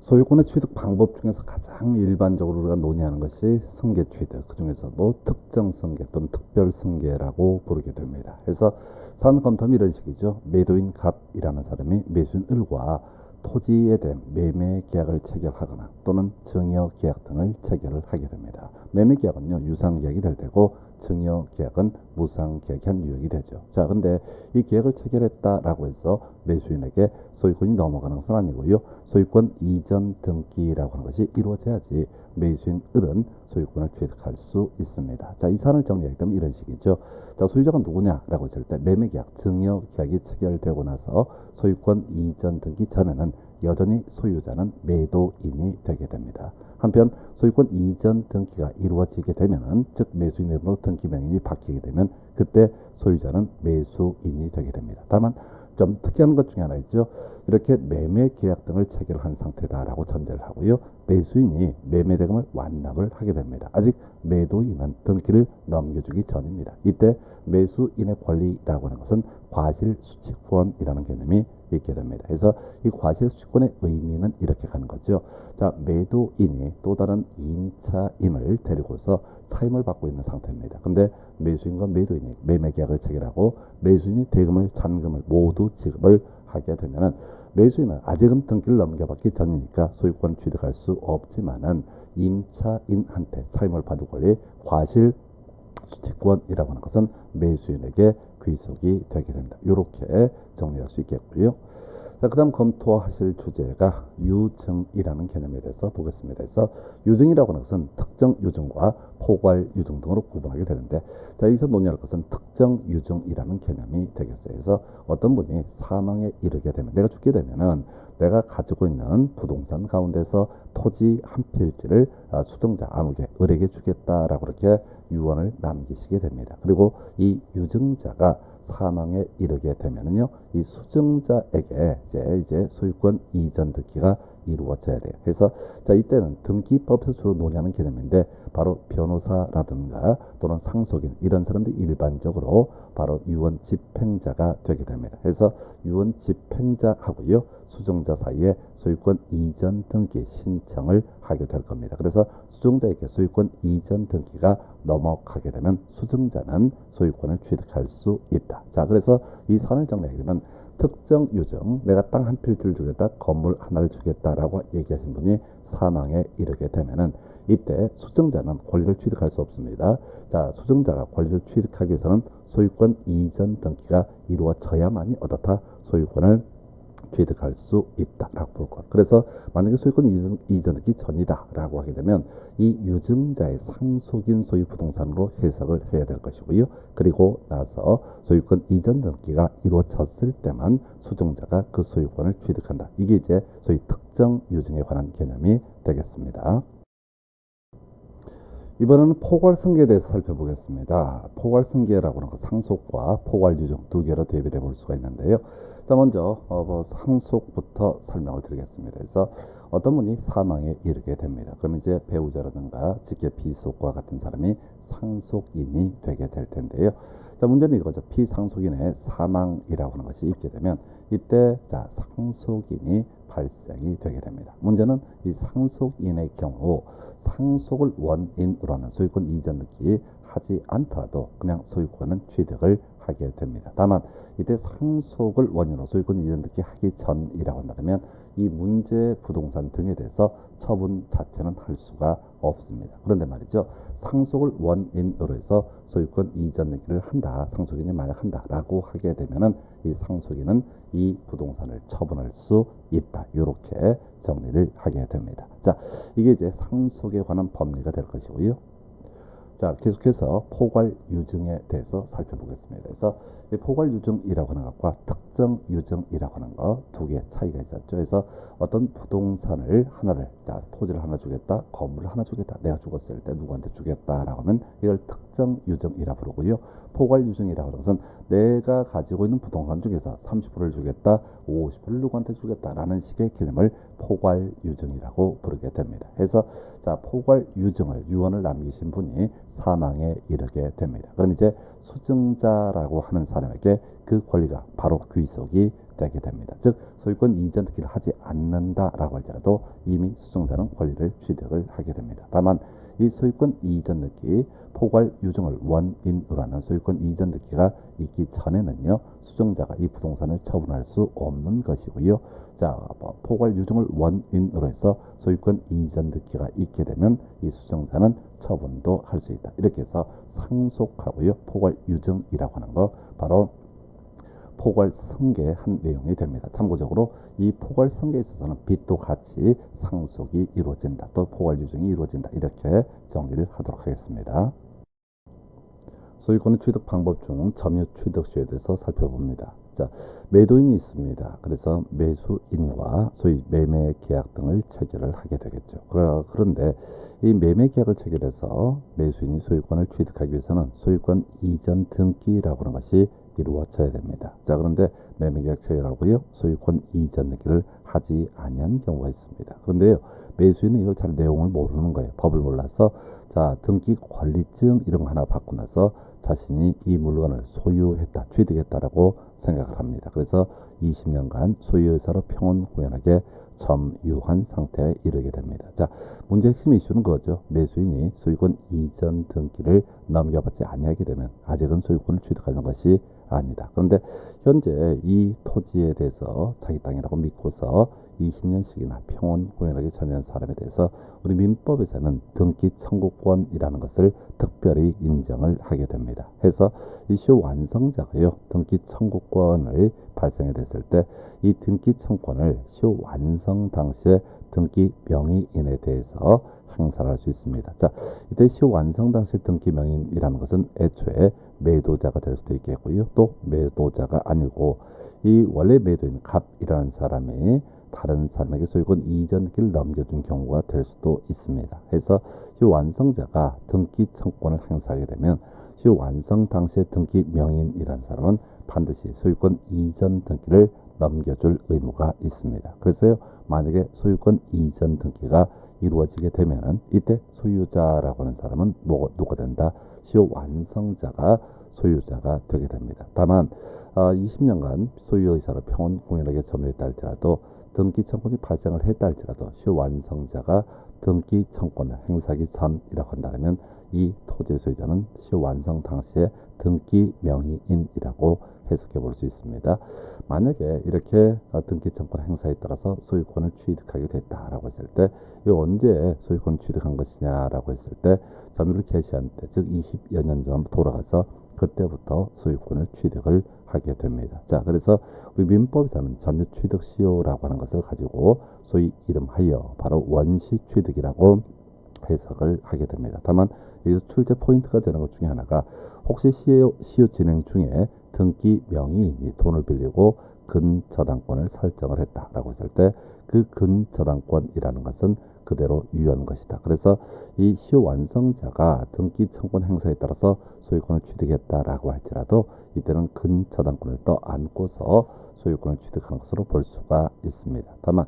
Speaker 1: 소유권의 취득 방법 중에서 가장 일반적으로 우리가 논의하는 것이 승계 취득, 그 중에서도 특정 승계 또는 특별 승계라고 부르게 됩니다. 그래서 사안 검토는 이런 식이죠. 매도인 갑이라는 사람이 매수인 을과 토지에 대한 매매 계약을 체결하거나 또는 증여 계약 등을 체결을 하게 됩니다. 매매 계약은요 유상 계약이 될 테고 증여 계약은 무상 계약이 한 유형이 되죠. 자, 근데 이 계약을 체결했다라고 해서 매수인에게 소유권이 넘어가는 것은 아니고요. 소유권 이전 등기라고 하는 것이 이루어져야지 매수인 을은 소유권을 취득할 수 있습니다. 자, 이 사안을 정리하기 때문에 이런 식이죠. 자, 소유자가 누구냐라고 했을 때 매매 계약, 증여 계약이 체결되고 나서 소유권 이전 등기 전에는 여전히 소유자는 매도인이 되게 됩니다. 한편 소유권 이전 등기가 이루어지게 되면은 즉 매수인으로 등기 명인이 바뀌게 되면 그때 소유자는 매수인이 되게 됩니다. 다만 좀 특이한 것 중에 하나 있죠. 이렇게 매매 계약 등을 체결한 상태다라고 전제를 하고요. 매수인이 매매 대금을 완납을 하게 됩니다. 아직 매도인은 등기를 넘겨주기 전입니다. 이때 매수인의 권리라고 하는 것은 과실수취권이라는 개념이 있게 됩니다. 그래서 이 과실수취권의 의미는 이렇게 가는 거죠. 자, 매도인이 또 다른 임차인을 데리고서 차임을 받고 있는 상태입니다. 근데 매수인과 매도인이 매매 계약을 체결하고 매수인이 대금을 잔금을 모두 지급을 하게 되면은 매수인은 아직은 등기를 넘겨받기 전이니까 소유권 취득할 수 없지만은 임차인한테 차임을 받을 권리 과실수취권이라고 하는 것은 매수인에게 귀속이 되게 된다. 이렇게 정리할 수 있겠고요. 자, 그 다음 검토하실 주제가 유증이라는 개념에 대해서 보겠습니다. 그래서 유증이라고 하는 것은 특정 유증과 포괄 유증 등으로 구분하게 되는데, 자, 여기서 논의할 것은 특정 유증이라는 개념이 되겠어요. 그래서 어떤 분이 사망에 이르게 되면, 내가 죽게 되면은 내가 가지고 있는 부동산 가운데서 토지 한 필지를 수증자 아무개 을에게 주겠다라고 그렇게 유언을 남기시게 됩니다. 그리고 이 유증자가 사망에 이르게 되면은요, 이 수증자에게 이제 소유권 이전 등기가 이루어져야 돼요. 그래서 자, 이때는 등기법에서 주로 논의하는 개념인데, 바로 변호사라든가 또는 상속인 이런 사람들이 일반적으로 바로 유언 집행자가 되게 됩니다. 그래서 유언 집행자하고요 수증자 사이에 소유권 이전 등기 신청을 하게 될 겁니다. 그래서 수증자에게 소유권 이전 등기가 넘어가게 되면 수증자는 소유권을 취득할 수 있다. 자, 그래서 이 선을 정리하게 되면 특정 유증, 내가 땅 한 필지를 주겠다, 건물 하나를 주겠다라고 얘기하신 분이 사망에 이르게 되면은 이때 수증자는 권리를 취득할 수 없습니다. 자, 수증자가 권리를 취득하기 위해서는 소유권 이전 등기가 이루어져야만이 어떻다? 소유권을 취득할 수 있다라고 볼 것. 그래서 만약에 소유권 이전 등기 전이다라고 하게 되면 이 유증자의 상속인 소유 부동산으로 해석을 해야 될 것이고요. 그리고 나서 소유권 이전 등기가 이루어졌을 때만 수증자가 그 소유권을 취득한다. 이게 이제 소위 특정 유증에 관한 개념이 되겠습니다. 이번에는 포괄승계에 대해서 살펴보겠습니다. 포괄승계라고 하는 것, 상속과 포괄유증 두 개로 대비해 볼 수가 있는데요. 자, 먼저 상속부터 설명을 드리겠습니다. 그래서 어떤 분이 사망에 이르게 됩니다. 그럼 이제 배우자라든가 직계 비속과 같은 사람이 상속인이 되게 될 텐데요. 자, 문제는 이거죠. 피상속인의 사망이라고 하는 것이 있게 되면 이때 자, 상속인이 발생이 되게 됩니다. 문제는 이 상속인의 경우 상속을 원인으로 하는 소유권 이전 등기 하지 않더라도 그냥 소유권은 취득을 하게 됩니다. 다만 이때 상속을 원인으로 소유권 이전 등기 하기 전이라고 한다면 이 문제 부동산 등에 대해서 처분 자체는 할 수가 없습니다. 그런데 말이죠, 상속을 원인으로 해서 소유권 이전 등기를 한다, 상속인이 만약 한다라고 하게 되면은 이 상속인은 이 부동산을 처분할 수 있다. 이렇게 정리를 하게 됩니다. 자, 이게 이제 상속에 관한 법리가 될 것이고요. 자, 계속해서 포괄유증에 대해서 살펴보겠습니다. 그래서 이 포괄유증이라고 하는 것과 특정 유증이라고 하는 것 두 개의 차이가 있었죠. 그래서 어떤 부동산을 하나를, 자, 토지를 하나 주겠다, 건물을 하나 주겠다, 내가 죽었을 때 누구한테 주겠다라고 하면 이걸 특정 유증이라 부르고요. 포괄유증이라고 하는 것은 내가 가지고 있는 부동산 중에서 30%를 주겠다, 50%를 누구한테 주겠다라는 식의 개념을 포괄유증이라고 부르게 됩니다. 그래서 자, 포괄유증을 유언을 남기신 분이 사망에 이르게 됩니다. 그럼 이제 수증자라고 하는 사람에게 그 권리가 바로 귀속이 되게 됩니다. 즉 소유권 이전 등기를 하지 않는다라고 할지라도 이미 수증자는 권리를 취득을 하게 됩니다. 다만 이 소유권 이전 등기, 포괄 유증을 원인으로 하는 소유권 이전 등기가 있기 전에는요, 수증자가 이 부동산을 처분할 수 없는 것이고요. 자, 포괄 유증을 원인으로 해서 소유권 이전 등기가 있게 되면 이 수증자는 처분도 할 수 있다. 이렇게 해서 상속하고요, 포괄 유증이라고 하는 거 바로 포괄승계의 한 내용이 됩니다. 참고적으로 이 포괄승계에 있어서는 빚도 같이 상속이 이루어진다, 또 포괄유증이 이루어진다, 이렇게 정리를 하도록 하겠습니다. 소유권의 취득 방법 중 점유 취득시에 대해서 살펴봅니다. 자, 매도인이 있습니다. 그래서 매수인과 소위 매매 계약 등을 체결을 하게 되겠죠. 그런데 이 매매 계약을 체결해서 매수인이 소유권을 취득하기 위해서는 소유권 이전 등기라고 하는 것이 이루어져야 됩니다. 자, 그런데 매매계약 체결하고요, 소유권 이전 등기를 하지 아니한 경우가 있습니다. 그런데요, 매수인은 이걸 잘 내용을 모르는 거예요. 법을 몰라서. 자, 등기 권리증 이런 거 하나 받고 나서 자신이 이 물건을 소유했다, 취득했다라고 생각을 합니다. 그래서 20년간 소유의사로 평온공연하게 점유한 상태에 이르게 됩니다. 자, 문제 핵심 이슈는 그거죠. 매수인이 소유권 이전 등기를 넘겨받지 아니하게 되면 아직은 소유권을 취득하는 것이 아니다. 그런데 현재 이 토지에 대해서 자기 땅이라고 믿고서 20년씩이나 평온공연하게 점유한 사람에 대해서 우리 민법에서는 등기 청구권이라는 것을 특별히 인정을 하게 됩니다. 해서 이 시효 완성자가요, 등기 청구권을 발생해 됐을 때 이 등기 청구권을 시효 완성 당시에 등기 명의인에 대해서 행사를 할 수 있습니다. 자, 이때 시효 완성 당시 등기 명의인이라는 것은 애초에 매도자가 될 수도 있겠고요, 또 매도자가 아니고 이 원래 매도인 갑이라는 사람이 다른 사람에게 소유권 이전기를 넘겨준 경우가 될 수도 있습니다. 해서 시효 완성자가 등기 청구권을 행사하게 되면 시효 완성 당시의 등기 명의인이라는 사람은 반드시 소유권 이전 등기를 넘겨줄 의무가 있습니다. 그래서요, 만약에 소유권 이전 등기가 이루어지게 되면은 이때 소유자라고 하는 사람은 누가 된다? 시효 완성자가 소유자가 되게 됩니다. 다만 20년간 소유의사로 평온공연하게 점유했다 할지라도 등기 청구권이 발생을 했다 할지라도 시효 완성자가 등기 청구권을 행사하기 전이라고 한다면 이 토지의 소유자는 시효 완성 당시에 등기 명의인이라고 해석해 볼 수 있습니다. 만약에 이렇게 등기 청구권 행사에 따라서 소유권을 취득하게 됐다라고 했을 때 이 언제 소유권 취득한 것이냐라고 했을 때 점유를 개시한 때, 즉 20여 년 전 돌아가서 그때부터 소유권을 취득을 하게 됩니다. 자, 그래서 우리 민법에서는 점유 취득 시효라고 하는 것을 가지고 소위 이름하여 바로 원시 취득이라고 해석을 하게 됩니다. 다만 여기서 출제 포인트가 되는 것 중에 하나가 혹시 시효 진행 중에 등기 명의인이 돈을 빌리고 근저당권을 설정을 했다라고 했을 때 그 근저당권이라는 것은 그대로 유효한 것이다. 그래서 이 시효 완성자가 등기 청구권 행사에 따라서 소유권을 취득했다라고 할지라도 이때는 근저당권을 떠안고서 소유권을 취득하는 것으로 볼 수가 있습니다. 다만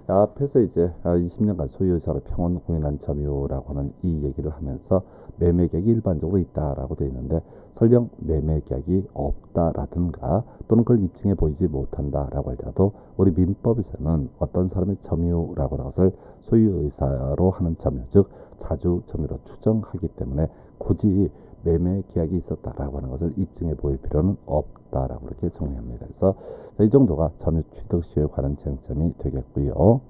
Speaker 1: 앞에서 이제 20년간 소유의사로 평온공연한 점유라고 하는 이 얘기를 하면서 매매계약이 일반적으로 있다라고 되어 있는데 설령 매매계약이 없다라든가 또는 그걸 입증해 보이지 못한다라고 할지라도 우리 민법에서는 어떤 사람의 점유라고 하는 것을 소유의사로 하는 점유, 즉 자주 점유로 추정하기 때문에 굳이 매매계약이 있었다라고 하는 것을 입증해 보일 필요는 없다라고 이렇게 정리합니다. 그래서 이 정도가 점유 취득 시효에 관한 쟁점이 되겠고요.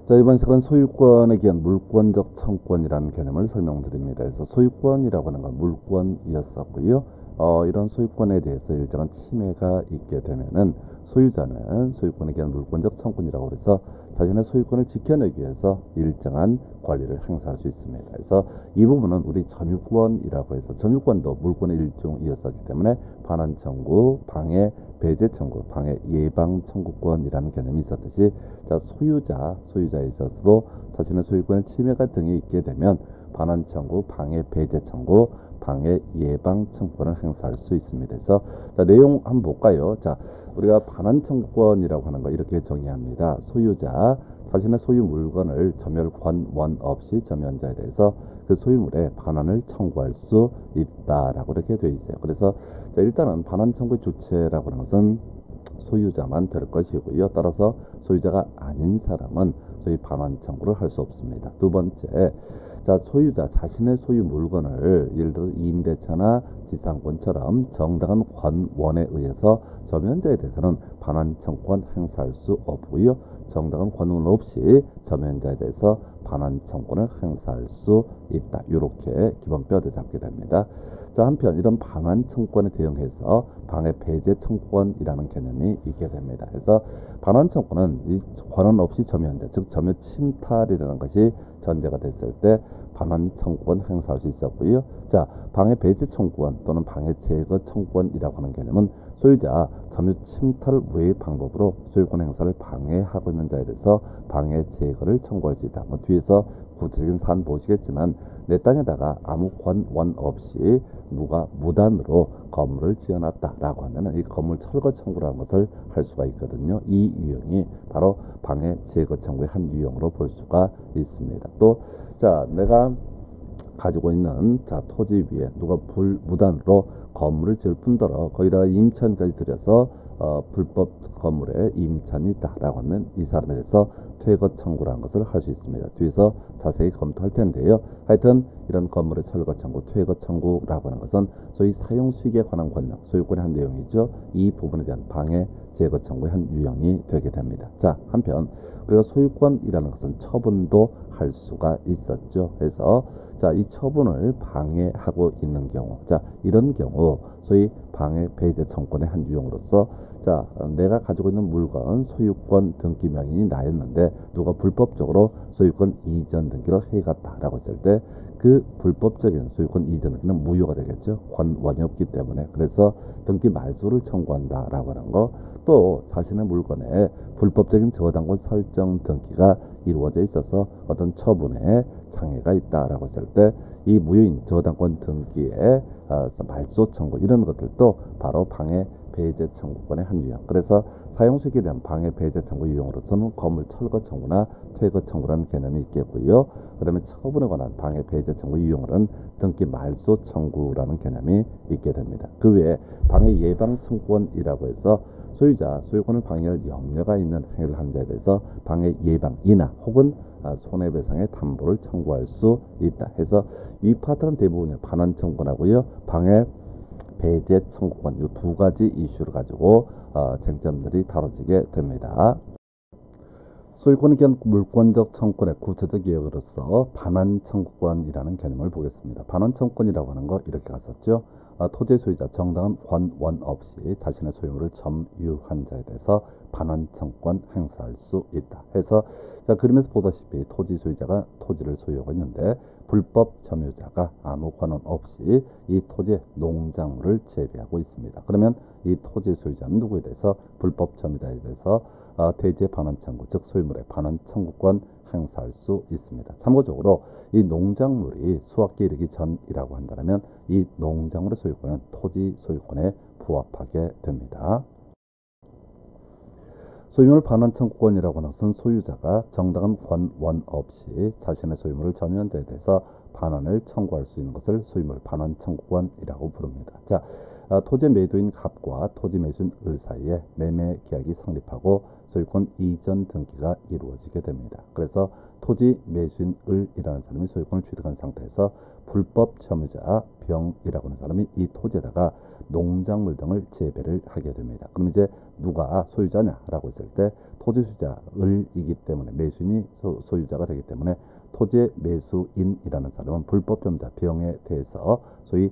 Speaker 1: 자, 이번 시간은 소유권에 기한 물권적 청구권이라는 개념을 설명드립니다. 그래서 소유권이라고 하는 건 물권이었었고요. 이런 소유권에 대해서 일정한 침해가 있게 되면은 소유자는 소유권에 기한 물권적 청구권이라고 해서 자신의 소유권을 지켜내기 위해서 일정한 권리를 행사할 수 있습니다. 그래서 이 부분은 우리 점유권이라고 해서 점유권도 물권의 일종이었었기 때문에 반환 청구, 방해 배제 청구, 방해 예방 청구권이라는 개념이 있었듯이 자, 소유자에 있어서도 자신의 소유권의 침해가 등이 있게 되면 반환 청구, 방해 배제 청구, 방해 예방 청구권을 행사할 수 있습니다. 그래서 자, 내용 한번 볼까요? 자, 우리가 반환 청구권이라고 하는 거 이렇게 정의합니다. 소유자 자신의 소유 물건을 점유할 권원 없이 점유한 자에 대해서 그 소유물에 반환을 청구할 수 있다라고 이렇게 되어 있어요. 그래서 자, 일단은 반환 청구의 주체라고 하는 것은 소유자만 될 것이고요. 따라서 소유자가 아닌 사람은 소위 반환 청구를 할 수 없습니다. 두 번째, 자, 소유자 자신의 소유 물건을 예를 들어 임대차나 지상권처럼 정당한 권원에 의해서 점유자에 대해서는 반환 청구권 행사할 수 없고요. 정당한 권원 없이 점유자에 대해서 반환 청구권을 행사할 수 있다. 이렇게 기본 뼈대 잡게 됩니다. 자, 한편 이런 반환 청구권에 대응해서 방해 배제 청구권이라는 개념이 있게 됩니다. 그래서 반환 청구는 이 권한 없이 점유한다, 즉 점유 침탈이라는 것이 전제가 됐을 때 반환 청구권 행사할 수 있었고요. 자, 방해 배제 청구권 또는 방해 제거 청구권이라고 하는 개념은 소유자 점유 침탈 외의 방법으로 소유권 행사를 방해하고 있는 자에 대해서 방해 제거를 청구할 수 있다. 뭐 뒤에서 구체적인 사안 보시겠지만 내 땅에다가 아무 권원 없이 누가 무단으로 건물을 지어놨다라고 하면 이 건물 철거 청구라는 것을 할 수가 있거든요. 이 유형이 바로 방해 제거 청구의 한 유형으로 볼 수가 있습니다. 또 자 내가 가지고 있는 토지 위에 누가 무단으로 건물을 지을 뿐더러 거기다가 임차인까지 들여서 불법 건물에 임차인이 있다라고 하면 이 사람에 대해서 퇴거 청구라는 것을 할 수 있습니다. 뒤에서 자세히 검토할 텐데요. 하여튼 이런 건물의 철거 청구, 퇴거 청구라고 하는 것은 소위 사용 수익에 관한 권력, 소유권의 한 내용이죠. 이 부분에 대한 방해, 제거 청구의 한 유형이 되게 됩니다. 자, 한편 우리가 소유권이라는 것은 처분도 할 수가 있었죠. 그래서 자, 이 처분을 방해하고 있는 경우, 자, 이런 경우 소위 방해 배제 청구권의 한 유형으로서 자, 내가 가지고 있는 물건 소유권 등기 명인이 나였는데 누가 불법적으로 소유권 이전 등기를 해갔다라고 했을 때 그 불법적인 소유권 이전 등기는 무효가 되겠죠. 권원이 없기 때문에. 그래서 등기 말소를 청구한다라고 하는 거, 또 자신의 물건에 불법적인 저당권 설정 등기가 이루어져 있어서 어떤 처분에 장애가 있다라고 했을 때 이 무효인 저당권 등기의 말소 청구, 이런 것들도 바로 방해 배제 청구권의 한 유형. 그래서 사용수익에 대한 방해 배제 청구 유형으로서는 건물 철거 청구나 퇴거 청구라는 개념이 있겠고요. 그 다음에 처분에 관한 방해 배제 청구 유형으로는 등기 말소 청구라는 개념이 있게 됩니다. 그 외에 방해 예방 청구권이라고 해서 소유자 소유권을 방해할 염려가 있는 행위를 한 자에 대해서 방해 예방이나 혹은 손해배상의 담보를 청구할 수 있다 해서 이 파트는 대부분이 반환 청구권하고요, 방해 배제 청구권, 이 두 가지 이슈를 가지고 쟁점들이 다뤄지게 됩니다. 소유권에 기한 물권적 청구권의 구체적 예역으로서 반환 청구권이라는 개념을 보겠습니다. 반환 청구권이라고 하는 거 이렇게 갔었죠. 토지 소유자 정당한 권원 없이 자신의 소유물을 점유한 자에 대해서 반환 청구권 행사할 수 있다 해서, 자, 그림에서 보다시피 토지 소유자가 토지를 소유하고 있는데 불법 점유자가 아무 권한 없이 이 토지에 농작물을 재배하고 있습니다. 그러면 이 토지 소유자는 누구에 대해서? 불법 점유자에 대해서 대지의 반환 청구, 즉 소유물의 반환 청구권 행사할 수 있습니다. 참고적으로 이 농작물이 수확기에 이르기 전이라고 한다면 이 농작물의 소유권은 토지 소유권에 부합하게 됩니다. 소유물 반환 청구권이라고 하는 것은 소유자가 정당한 권원 없이 자신의 소유물을 점유한 자에 대해서 반환을 청구할 수 있는 것을 소유물 반환 청구권이라고 부릅니다. 자, 토지 매도인 갑과 토지 매수인 을 사이에 매매 계약이 성립하고 소유권 이전 등기가 이루어지게 됩니다. 그래서 토지 매수인 을이라는 사람이 소유권을 취득한 상태에서 불법 점유자 병이라고 하는 사람이 이 토지에다가 농작물 등을 재배를 하게 됩니다. 그럼 이제 누가 소유자냐라고 했을 때 토지 소유자 을이기 때문에 매수인이 소유자가 되기 때문에 토지의 매수인이라는 사람은 불법 점유자 병에 대해서 소위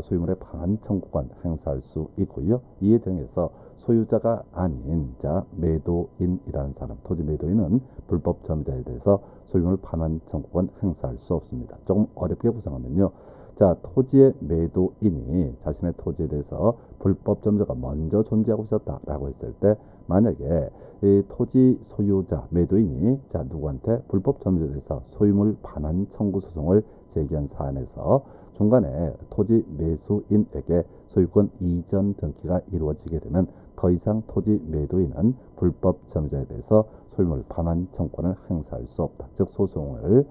Speaker 1: 소유물의 반환 청구권 행사할 수 있고요. 이에 대해서 소유자가 아닌 자 매도인이라는 사람, 토지 매도인은 불법 점유자에 대해서 소유물 반환 청구권 행사할 수 없습니다. 조금 어렵게 구성하면요. 자, 토지의 매도인이 자신의 토지에 대해서 불법 점유자가 먼저 존재하고 있었다라고 했을 때 만약에 이 토지 소유자 매도인이 자 누구한테 불법 점유자에 대해서 소유물 반환 청구 소송을 제기한 사안에서 중간에 토지 매수인에게 소유권 이전 등기가 이루어지게 되면 더 이상 토지 매도인은 불법 점유자에 대해서 소유물 반환 청구권을 행사할 수 없다. 즉 소송을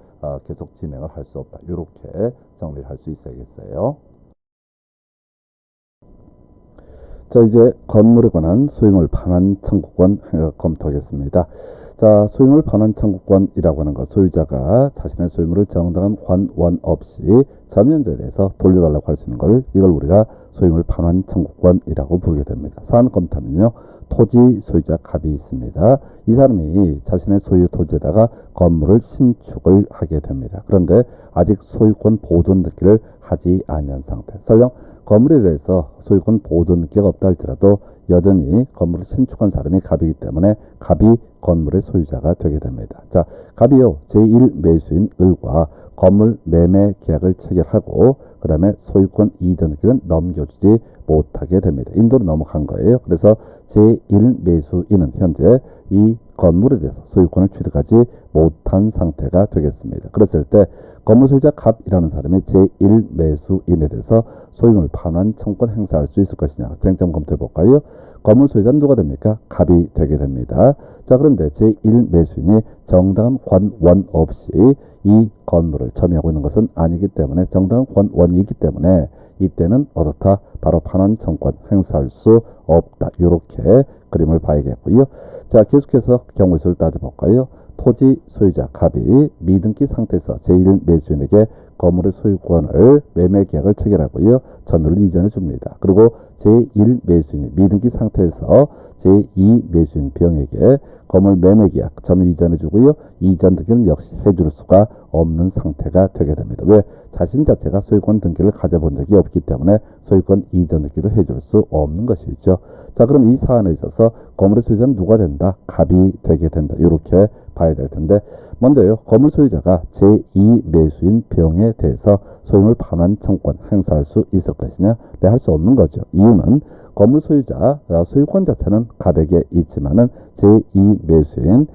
Speaker 1: 계속 진행을 할 수 없다. 이렇게 정리를 할 수 있어야겠어요. 자, 이제 건물에 관한 소유물 반환 청구권 검토하겠습니다. 자, 소유물 반환 청구권이라고 하는 것, 소유자가 자신의 소유물을 정당한 권원 없이 점유자에 대해서 돌려달라고 할 수 있는 걸, 이걸 우리가 소유물 반환 청구권이라고 부르게 됩니다. 사안 검토하면요, 토지 소유자 갑이 있습니다. 이 사람이 자신의 소유 토지에다가 건물을 신축을 하게 됩니다. 그런데 아직 소유권 보존 등기를 하지 않은 상태. 설령 건물에 대해서 소유권 보존 등기가 없다 할지라도 여전히 건물을 신축한 사람이 갑이기 때문에 갑이 건물의 소유자가 되게 됩니다. 자, 갑이요, 제1 매수인 을과 건물 매매 계약을 체결하고 그 다음에 소유권 이전 등기는 넘겨주지 못하게 됩니다. 인도로 넘어간 거예요. 그래서 제1매수인은 현재 이 건물에 대해서 소유권을 취득하지 못한 상태가 되겠습니다. 그랬을 때 건물 소유자 갑이라는 사람이 제1매수인에 대해서 소유물 반환 청구권 행사할 수 있을 것이냐 쟁점 검토해 볼까요? 건물 소유자는 누가 됩니까? 갑이 되게 됩니다. 자, 그런데 제1매수인이 정당한 관원 없이 이 건물을 점유하고 있는 것은 아니기 때문에 정당한 관원이 있기 때문에 이때는 어떻다? 바로 반환 청구권 행사할 수 없다. 이렇게 그림을 봐야겠고요. 자, 계속해서 경우 수를 따져볼까요? 토지 소유자 갑이 미등기 상태에서 제1매수인에게 건물의 소유권을 매매 계약을 체결하고요. 점유를 이전해 줍니다. 그리고 제1매수인이 미등기 상태에서 제2매수인 병에게 건물 매매 계약 점유 이전해 주고요. 이전 등기는 역시 해줄 수가 없는 상태가 되게 됩니다. 왜? 자신 자체가 소유권 등기를 가져본 적이 없기 때문에 소유권 이전 등기도 해줄 수 없는 것이죠. 자, 그럼 이 사안에 있어서 건물의 소유자는 누가 된다? 갑이 되게 된다. 이렇게 봐야 될 텐데 먼저요. 건물 소유자가 제2매수인 병에 대해서 소유물 반환 청구권 행사할 수 있을 것이냐? 네, 할 수 없는 거죠. 이유는 건물 소유자 소유권 자체는 갑에게 있지만은 제2매수인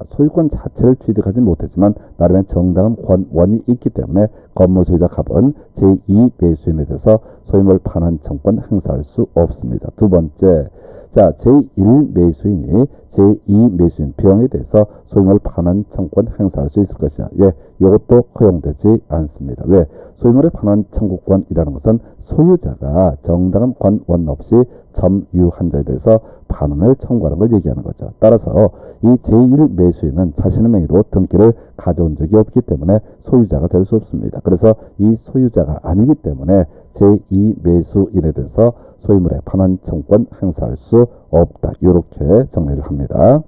Speaker 1: 소유권 자체를 취득하지 못했지만 나름의 정당한 권원이 있기 때문에 건물 소유자 갑은 제2매수인에 대해서 소유물 반환 청구권 행사할 수 없습니다. 두 번째, 제1매수인이 제2매수인 병에 대해서 소유물 반환 청구권 행사할 수 있을 것이냐? 예, 이것도 허용되지 않습니다. 왜? 소유물의 반환 청구권이라는 것은 소유자가 정당한 권원 없이 점유한 자에 대해서 반환을 청구하는 걸 얘기하는 거죠. 따라서 이 제1매수인은 자신의 명의로 등기를 가져온 적이 없기 때문에 소유자가 될 수 없습니다. 그래서 이 소유자가 아니기 때문에 제2매수인에 대해서 소유물의 반환 청구권 행사할 수 없다. 이렇게 정리를 합니다.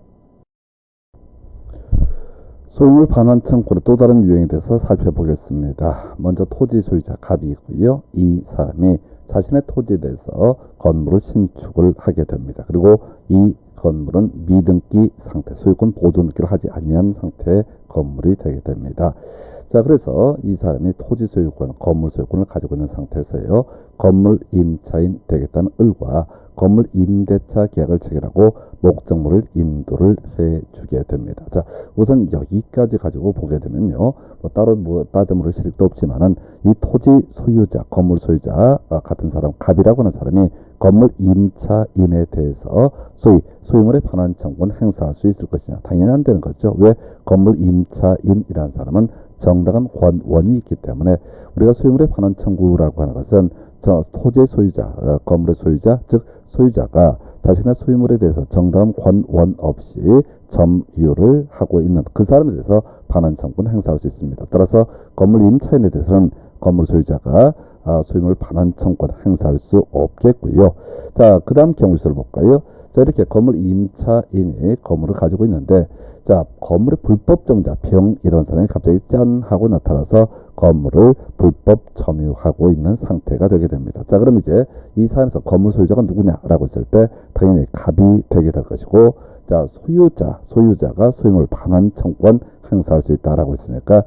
Speaker 1: 소유물 반환 청구의 또 다른 유형에 대해서 살펴보겠습니다. 먼저 토지 소유자 갑이고요. 이 사람이 자신의 토지에 대해서 건물을 신축을 하게 됩니다. 그리고 이 건물은 미등기 상태, 소유권 보존 등기를 하지 아니한 상태의 건물이 되게 됩니다. 자, 그래서 이 사람이 토지 소유권, 건물 소유권을 가지고 있는 상태에서요. 건물 임차인 되겠다는 을과 건물 임대차 계약을 체결하고 목적물을 인도를 해주게 됩니다. 자, 우선 여기까지 가지고 보게 되면요. 따로 따져 물을 실익도 없지만은 이 토지 소유자, 건물 소유자 같은 사람, 갑이라고 하는 사람이 건물 임차인에 대해서 소유물의 반환 청구권 행사할 수 있을 것이냐? 당연히 안 되는 거죠. 왜? 건물 임차인이라는 사람은 정당한 권원이 있기 때문에 우리가 소유물의 반환 청구라고 하는 것은 토지의 소유자, 건물의 소유자, 즉 소유자가 자신의 소유물에 대해서 정당한 권원 없이 점유를 하고 있는 그 사람에 대해서 반환 청구권 행사할 수 있습니다. 따라서 건물 임차인에 대해서는 건물 소유자가 소유물 반환 청구권 행사할 수 없겠고요. 자, 그 다음 경우 수를 볼까요? 자, 이렇게 건물 임차인이 건물을 가지고 있는데 건물의 불법 점유자 병 이런 사람이 갑자기 짠 하고 나타나서 건물을 불법 점유하고 있는 상태가 되게 됩니다. 자, 그럼 이제 이 사안에서 건물 소유자가 누구냐라고 했을 때 당연히 갑이 되게 될 것이고, 소유자가 소유물 반환 청구권 행사할 수 있다라고 했으니까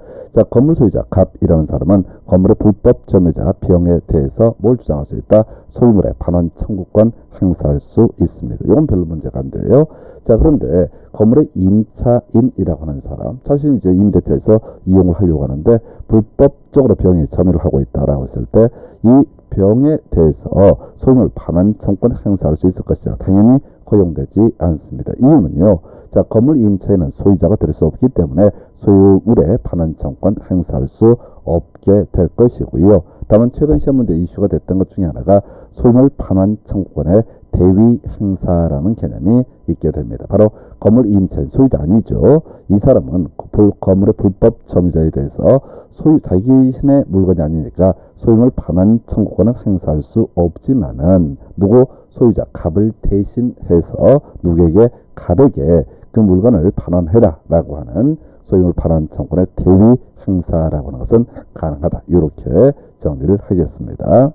Speaker 1: 건물 소유자 갑이라는 사람은 건물의 불법 점유자 병에 대해서 뭘 주장할 수 있다? 소유물의 반환 청구권 행사할 수 있습니다. 이건 별로 문제가 안 돼요. 자, 그런데 건물의 임차인이라고 하는 사람, 자신이 이제 임대차에서 이용을 하려고 하는데 불법적으로 병이 점유를 하고 있다라고 했을 때 이 병에 대해서 소유물 반환 청구권 행사할 수 있을 것이냐? 당연히 허용되지 않습니다. 이유는요. 건물 임차인은 소유자가 될 수 없기 때문에 소유물의 반환 청구권 행사할 수 없게 될 것이고요. 다만 최근 시험 문제 이슈가 됐던 것 중에 하나가 소유물 반환 청구권의 대위 행사라는 개념이 있게 됩니다. 바로 건물 임차인, 소유자 아니죠. 이 사람은 건물의 불법 점유자에 대해서 자신의 물건이 아니니까 소유물 반환 청구권을 행사할 수 없지만은 소유자 갑을 대신해서 누구에게? 갑에게 그 물건을 반환해라 라고 하는 소유물 반환 청구권의 대위 행사라고 하는 것은 가능하다. 이렇게 정리를 하겠습니다.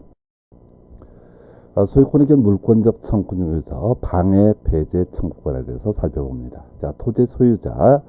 Speaker 1: 소유권에게 물권적 청구 중에서 방해 배제 청구권에 대해서 살펴봅니다. 토지 소유자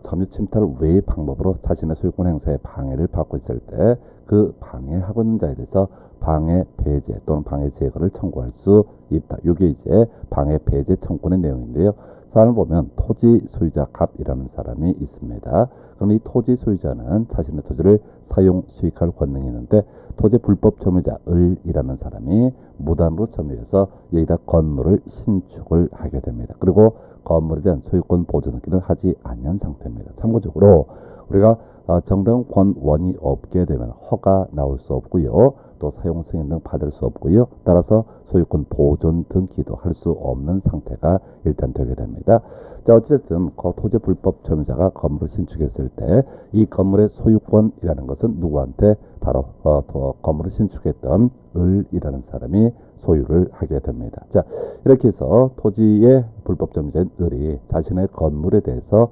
Speaker 1: 점유 침탈 외의 방법으로 자신의 소유권 행사에 방해를 받고 있을 때 그 방해하고 있는 자에 대해서 방해 배제 또는 방해 제거를 청구할 수 있다. 이게 이제 방해 배제 청구의 내용인데요. 사안을 보면 토지 소유자 갑이라는 사람이 있습니다. 그럼 이 토지 소유자는 자신의 토지를 사용 수익할 권능이 있는데 토지 불법 점유자 을이라는 사람이 무단으로 점유해서 여기다 건물을 신축을 하게 됩니다. 그리고 건물에 대한 소유권 보존 등기를 하지 않은 상태입니다. 참고적으로 우리가 정당 권원이 없게 되면 허가 나올 수 없고요. 또 사용 승인 등 받을 수 없고요. 따라서 소유권 보존 등기도 할 수 없는 상태가 일단 되게 됩니다. 자, 어쨌든 토지 불법 점유자가 건물을 신축했을 때 이 건물의 소유권이라는 것은 누구한테 바로 건물을 신축했던 을이라는 사람이 소유를 하게 됩니다. 자, 이렇게 해서 토지의 불법 점유자인 을이 자신의 건물에 대해서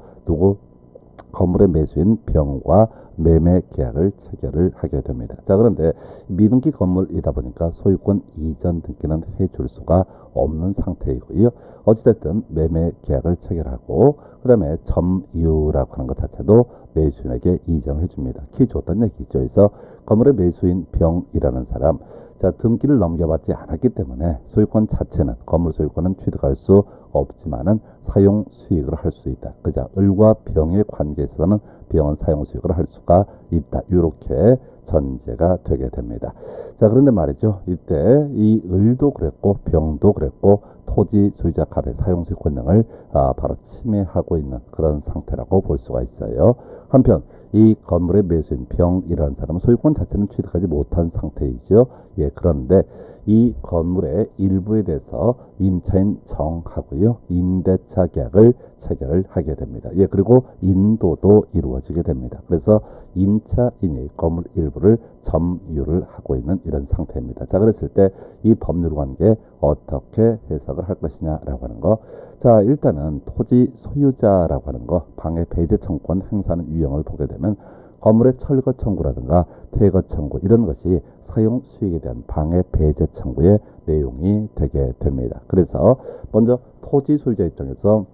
Speaker 1: 건물의 매수인 병과 매매 계약을 체결을 하게 됩니다. 자, 그런데 미등기 건물이다 보니까 소유권 이전 등기는 해줄 수가 없는 상태이고요. 어찌됐든 매매 계약을 체결하고 그 다음에 점유라고 하는 것 자체도 매수인에게 이전을 해줍니다. 키 줬던 얘기죠. 그래서 건물의 매수인 병이라는 사람, 자, 등기를 넘겨받지 않았기 때문에 소유권 자체는 건물 소유권은 취득할 수 없지만은 사용 수익을 할 수 있다. 그자 을과 병의 관계에서는 병은 사용 수익을 할 수가 있다. 이렇게 전제가 되게 됩니다. 자, 그런데 말이죠. 이때 이 을도 그랬고 병도 그랬고 토지 소유자 갑의 사용 수익 권능을 바로 침해하고 있는 그런 상태라고 볼 수가 있어요. 한편 이 건물의 매수인 병이라는 사람은 소유권 자체는 취득하지 못한 상태이죠. 예, 그런데 이 건물의 일부에 대해서 임차인 정하고요. 임대차 계약을 체결을 하게 됩니다. 예, 그리고 인도도 이루어지게 됩니다. 그래서 임차인이 건물 일부를 점유를 하고 있는 이런 상태입니다. 자, 그랬을 때 이 법률 관계 어떻게 해석을 할 것이냐라고 하는 거. 자, 일단은 토지 소유자라고 하는 거 방해 배제 청구권 행사하는 유형을 보게 되면 건물의 철거 청구라든가 퇴거 청구 이런 것이 사용 수익에 대한 방해 배제 청구의 내용이 되게 됩니다. 그래서 먼저 토지 소유자 입장에서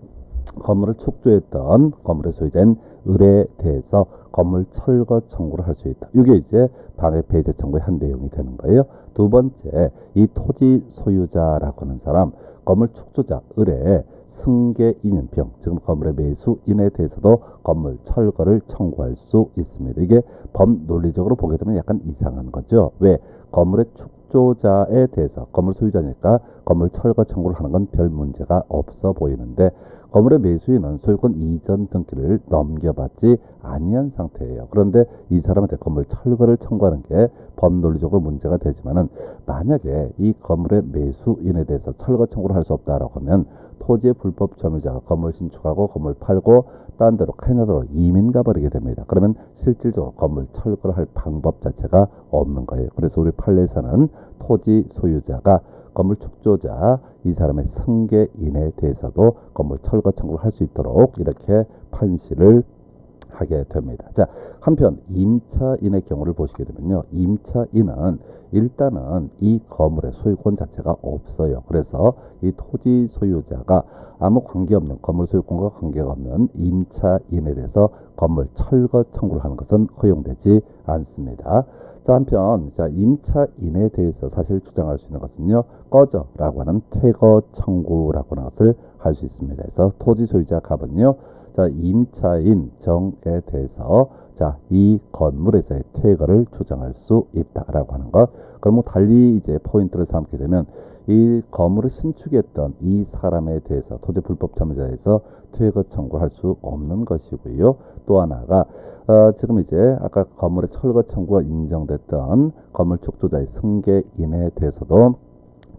Speaker 1: 건물을 축조했던 건물의 소유자인 을에 대해서 건물 철거 청구를 할 수 있다. 이게 이제 방해 배제 청구의 한 내용이 되는 거예요. 두 번째, 이 토지 소유자라고 하는 사람 건물 축조자 을의 승계인인 병, 지금 건물의 매수인에 대해서도 건물 철거를 청구할 수 있습니다. 이게 법 논리적으로 보게 되면 약간 이상한 거죠. 왜? 건물의 축조자에 대해서 건물 소유자니까 건물 철거 청구를 하는 건 별 문제가 없어 보이는데 건물의 매수인은 소유권 이전 등기를 넘겨받지 아니한 상태예요. 그런데 이 사람한테 건물 철거를 청구하는 게 법논리적으로 문제가 되지만은 만약에 이 건물의 매수인에 대해서 철거 청구를 할 수 없다라고 하면 토지의 불법 점유자가 건물 신축하고 건물 팔고 딴 데로 캐나다로 이민 가버리게 됩니다. 그러면 실질적으로 건물 철거를 할 방법 자체가 없는 거예요. 그래서 우리 판례에서는 토지 소유자가 건물 축조자 이 사람의 승계인에 대해서도 건물 철거 청구를 할 수 있도록 이렇게 판시를 하게 됩니다. 자, 한편 임차인의 경우를 보시게 되면요. 임차인은 일단은 이 건물의 소유권 자체가 없어요. 그래서 이 토지 소유자가 아무 관계없는 건물 소유권과 관계가 없는 임차인에 대해서 건물 철거 청구를 하는 것은 허용되지 않습니다. 자, 한편 임차인에 대해서 사실 주장할 수 있는 것은요. 꺼져라고 하는 퇴거 청구라고 하는 것을 할 수 있습니다. 그래서 토지 소유자 갑은요. 자, 임차인 정에 대해서 이 건물에서의 퇴거를 주장할 수 있다라고 하는 것. 그럼 달리 이제 포인트를 삼게 되면 이 건물을 신축했던 이 사람에 대해서 토지 불법 점유자에서 퇴거 청구를 할 수 없는 것이고요. 또 하나가 지금 이제 아까 건물의 철거 청구가 인정됐던 건물 축조자의 승계인에 대해서도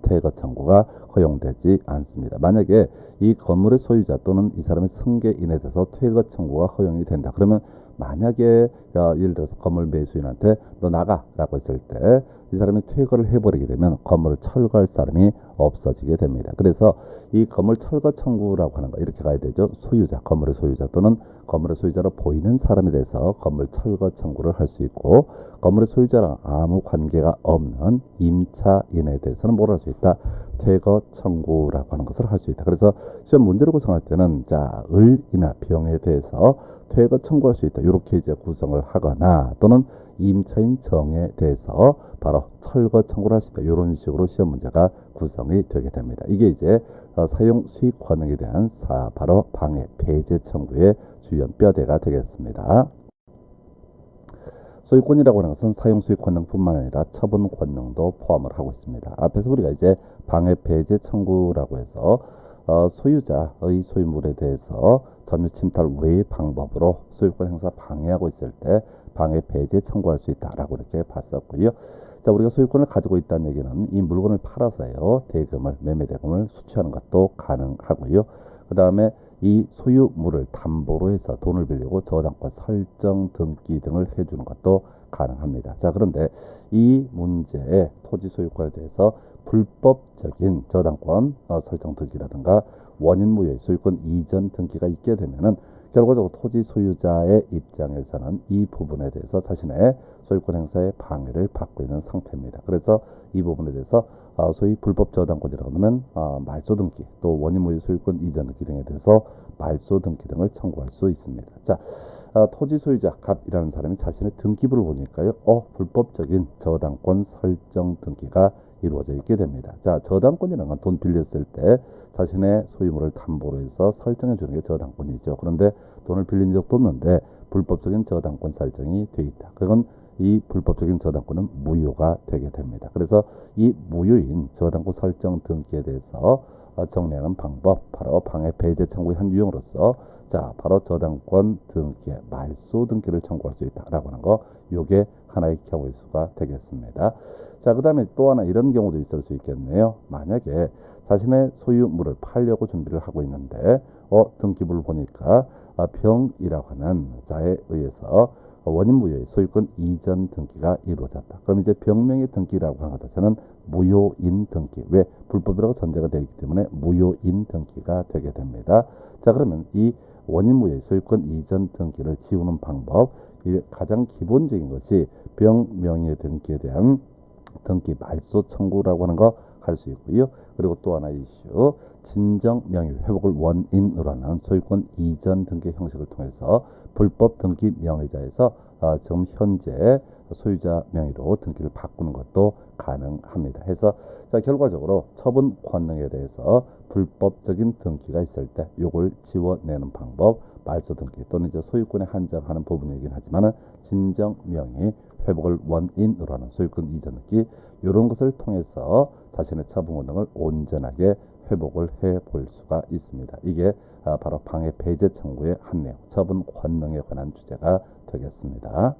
Speaker 1: 퇴거 청구가 허용되지 않습니다. 만약에 이 건물의 소유자 또는 이 사람의 승계인에 대해서 퇴거 청구가 허용이 된다. 그러면 만약에 예를 들어서 건물 매수인한테 너 나가라고 했을 때 이 사람이 퇴거를 해버리게 되면 건물을 철거할 사람이 없어지게 됩니다. 그래서 이 건물 철거 청구라고 하는 거 이렇게 가야 되죠. 소유자, 건물의 소유자 또는 건물의 소유자로 보이는 사람에 대해서 건물 철거 청구를 할 수 있고 건물의 소유자랑 아무 관계가 없는 임차인에 대해서는 뭘 할 수 있다? 퇴거 청구라고 하는 것을 할 수 있다. 그래서 시험 문제를 구성할 때는 을이나 병에 대해서 퇴거 청구할 수 있다. 이렇게 이제 구성을 하거나 또는 임차인 정에 대해서 바로 철거 청구를 할 수 있다. 이런 식으로 시험 문제가 구성이 되게 됩니다. 이게 이제 사용 수익 권능에 대한 바로 방해 배제 청구의 주요 뼈대가 되겠습니다. 소유권이라고 하는 것은 사용 수익 권능뿐만 아니라 처분 권능도 포함을 하고 있습니다. 앞에서 우리가 이제 방해 배제 청구라고 해서 소유자의 소유물에 대해서 점유 침탈 외의 방법으로 소유권 행사 방해하고 있을 때 방해 배제 청구할 수 있다라고 이렇게 봤었고요. 자, 우리가 소유권을 가지고 있다는 얘기는 이 물건을 팔아서요 대금을 매매 대금을 수취하는 것도 가능하고요. 그 다음에 이 소유물을 담보로 해서 돈을 빌리고 저당권 설정 등기 등을 해주는 것도 가능합니다. 자, 그런데 이 문제의 토지 소유권에 대해서 불법적인 저당권 설정 등기라든가 원인 무효의 소유권 이전 등기가 있게 되면은 결과적으로 토지 소유자의 입장에서는 이 부분에 대해서 자신의 소유권 행사의 방해를 받고 있는 상태입니다. 그래서 이 부분에 대해서 소위 불법 저당권이라고 하면 말소 등기 또 원인 무효 소유권 이전 등기 등에 대해서 말소 등기 등을 청구할 수 있습니다. 자, 토지 소유자 갑이라는 사람이 자신의 등기부를 보니까요, 불법적인 저당권 설정 등기가 이루어져 있게 됩니다. 자, 저당권이라는 건 돈 빌렸을 때 자신의 소유물을 담보로 해서 설정해 주는 게 저당권이죠. 그런데 돈을 빌린 적도 없는데 불법적인 저당권 설정이 돼 있다. 그건 이 불법적인 저당권은 무효가 되게 됩니다. 그래서 이 무효인 저당권 설정 등기에 대해서 정리하는 방법, 바로 방해 배제 청구의 한 유형으로서 자, 바로 저당권 등기에 말소 등기를 청구할 수 있다라고 하는 거, 요게 하나의 경우일 수가 되겠습니다. 자, 그 다음에 또 하나 이런 경우도 있을 수 있겠네요. 만약에 자신의 소유물을 팔려고 준비를 하고 있는데 등기부를 보니까 병이라고 하는 자에 의해서 원인 무효의 소유권 이전 등기가 이루어졌다. 그럼 이제 병명의 등기라고 하는 것 자체는 무효인 등기. 왜? 불법이라고 전제가 되어 있기 때문에 무효인 등기가 되게 됩니다. 자, 그러면 이 원인 무효의 소유권 이전 등기를 지우는 방법, 이 가장 기본적인 것이 병명의 등기에 대한 등기 말소 청구라고 하는 거 할 수 있고요. 그리고 또 하나 이슈, 진정 명의 회복을 원인으로 하는 소유권 이전 등기 형식을 통해서 불법 등기 명의자에서 지금 현재 소유자 명의로 등기를 바꾸는 것도 가능합니다. 해서 자, 결과적으로 처분 권능에 대해서 불법적인 등기가 있을 때 요걸 지워내는 방법, 말소 등기 또는 이제 소유권에 한정하는 부분이긴 하지만은 진정 명의 회복을 원인으로 하는 소유권 이전 등기, 이런 것을 통해서 자신의 처분 권능을 온전하게 회복을 해 보일 수가 있습니다. 이게 바로 방해 배제 청구의 한 내용, 처분 권능에 관한 주제가 되겠습니다.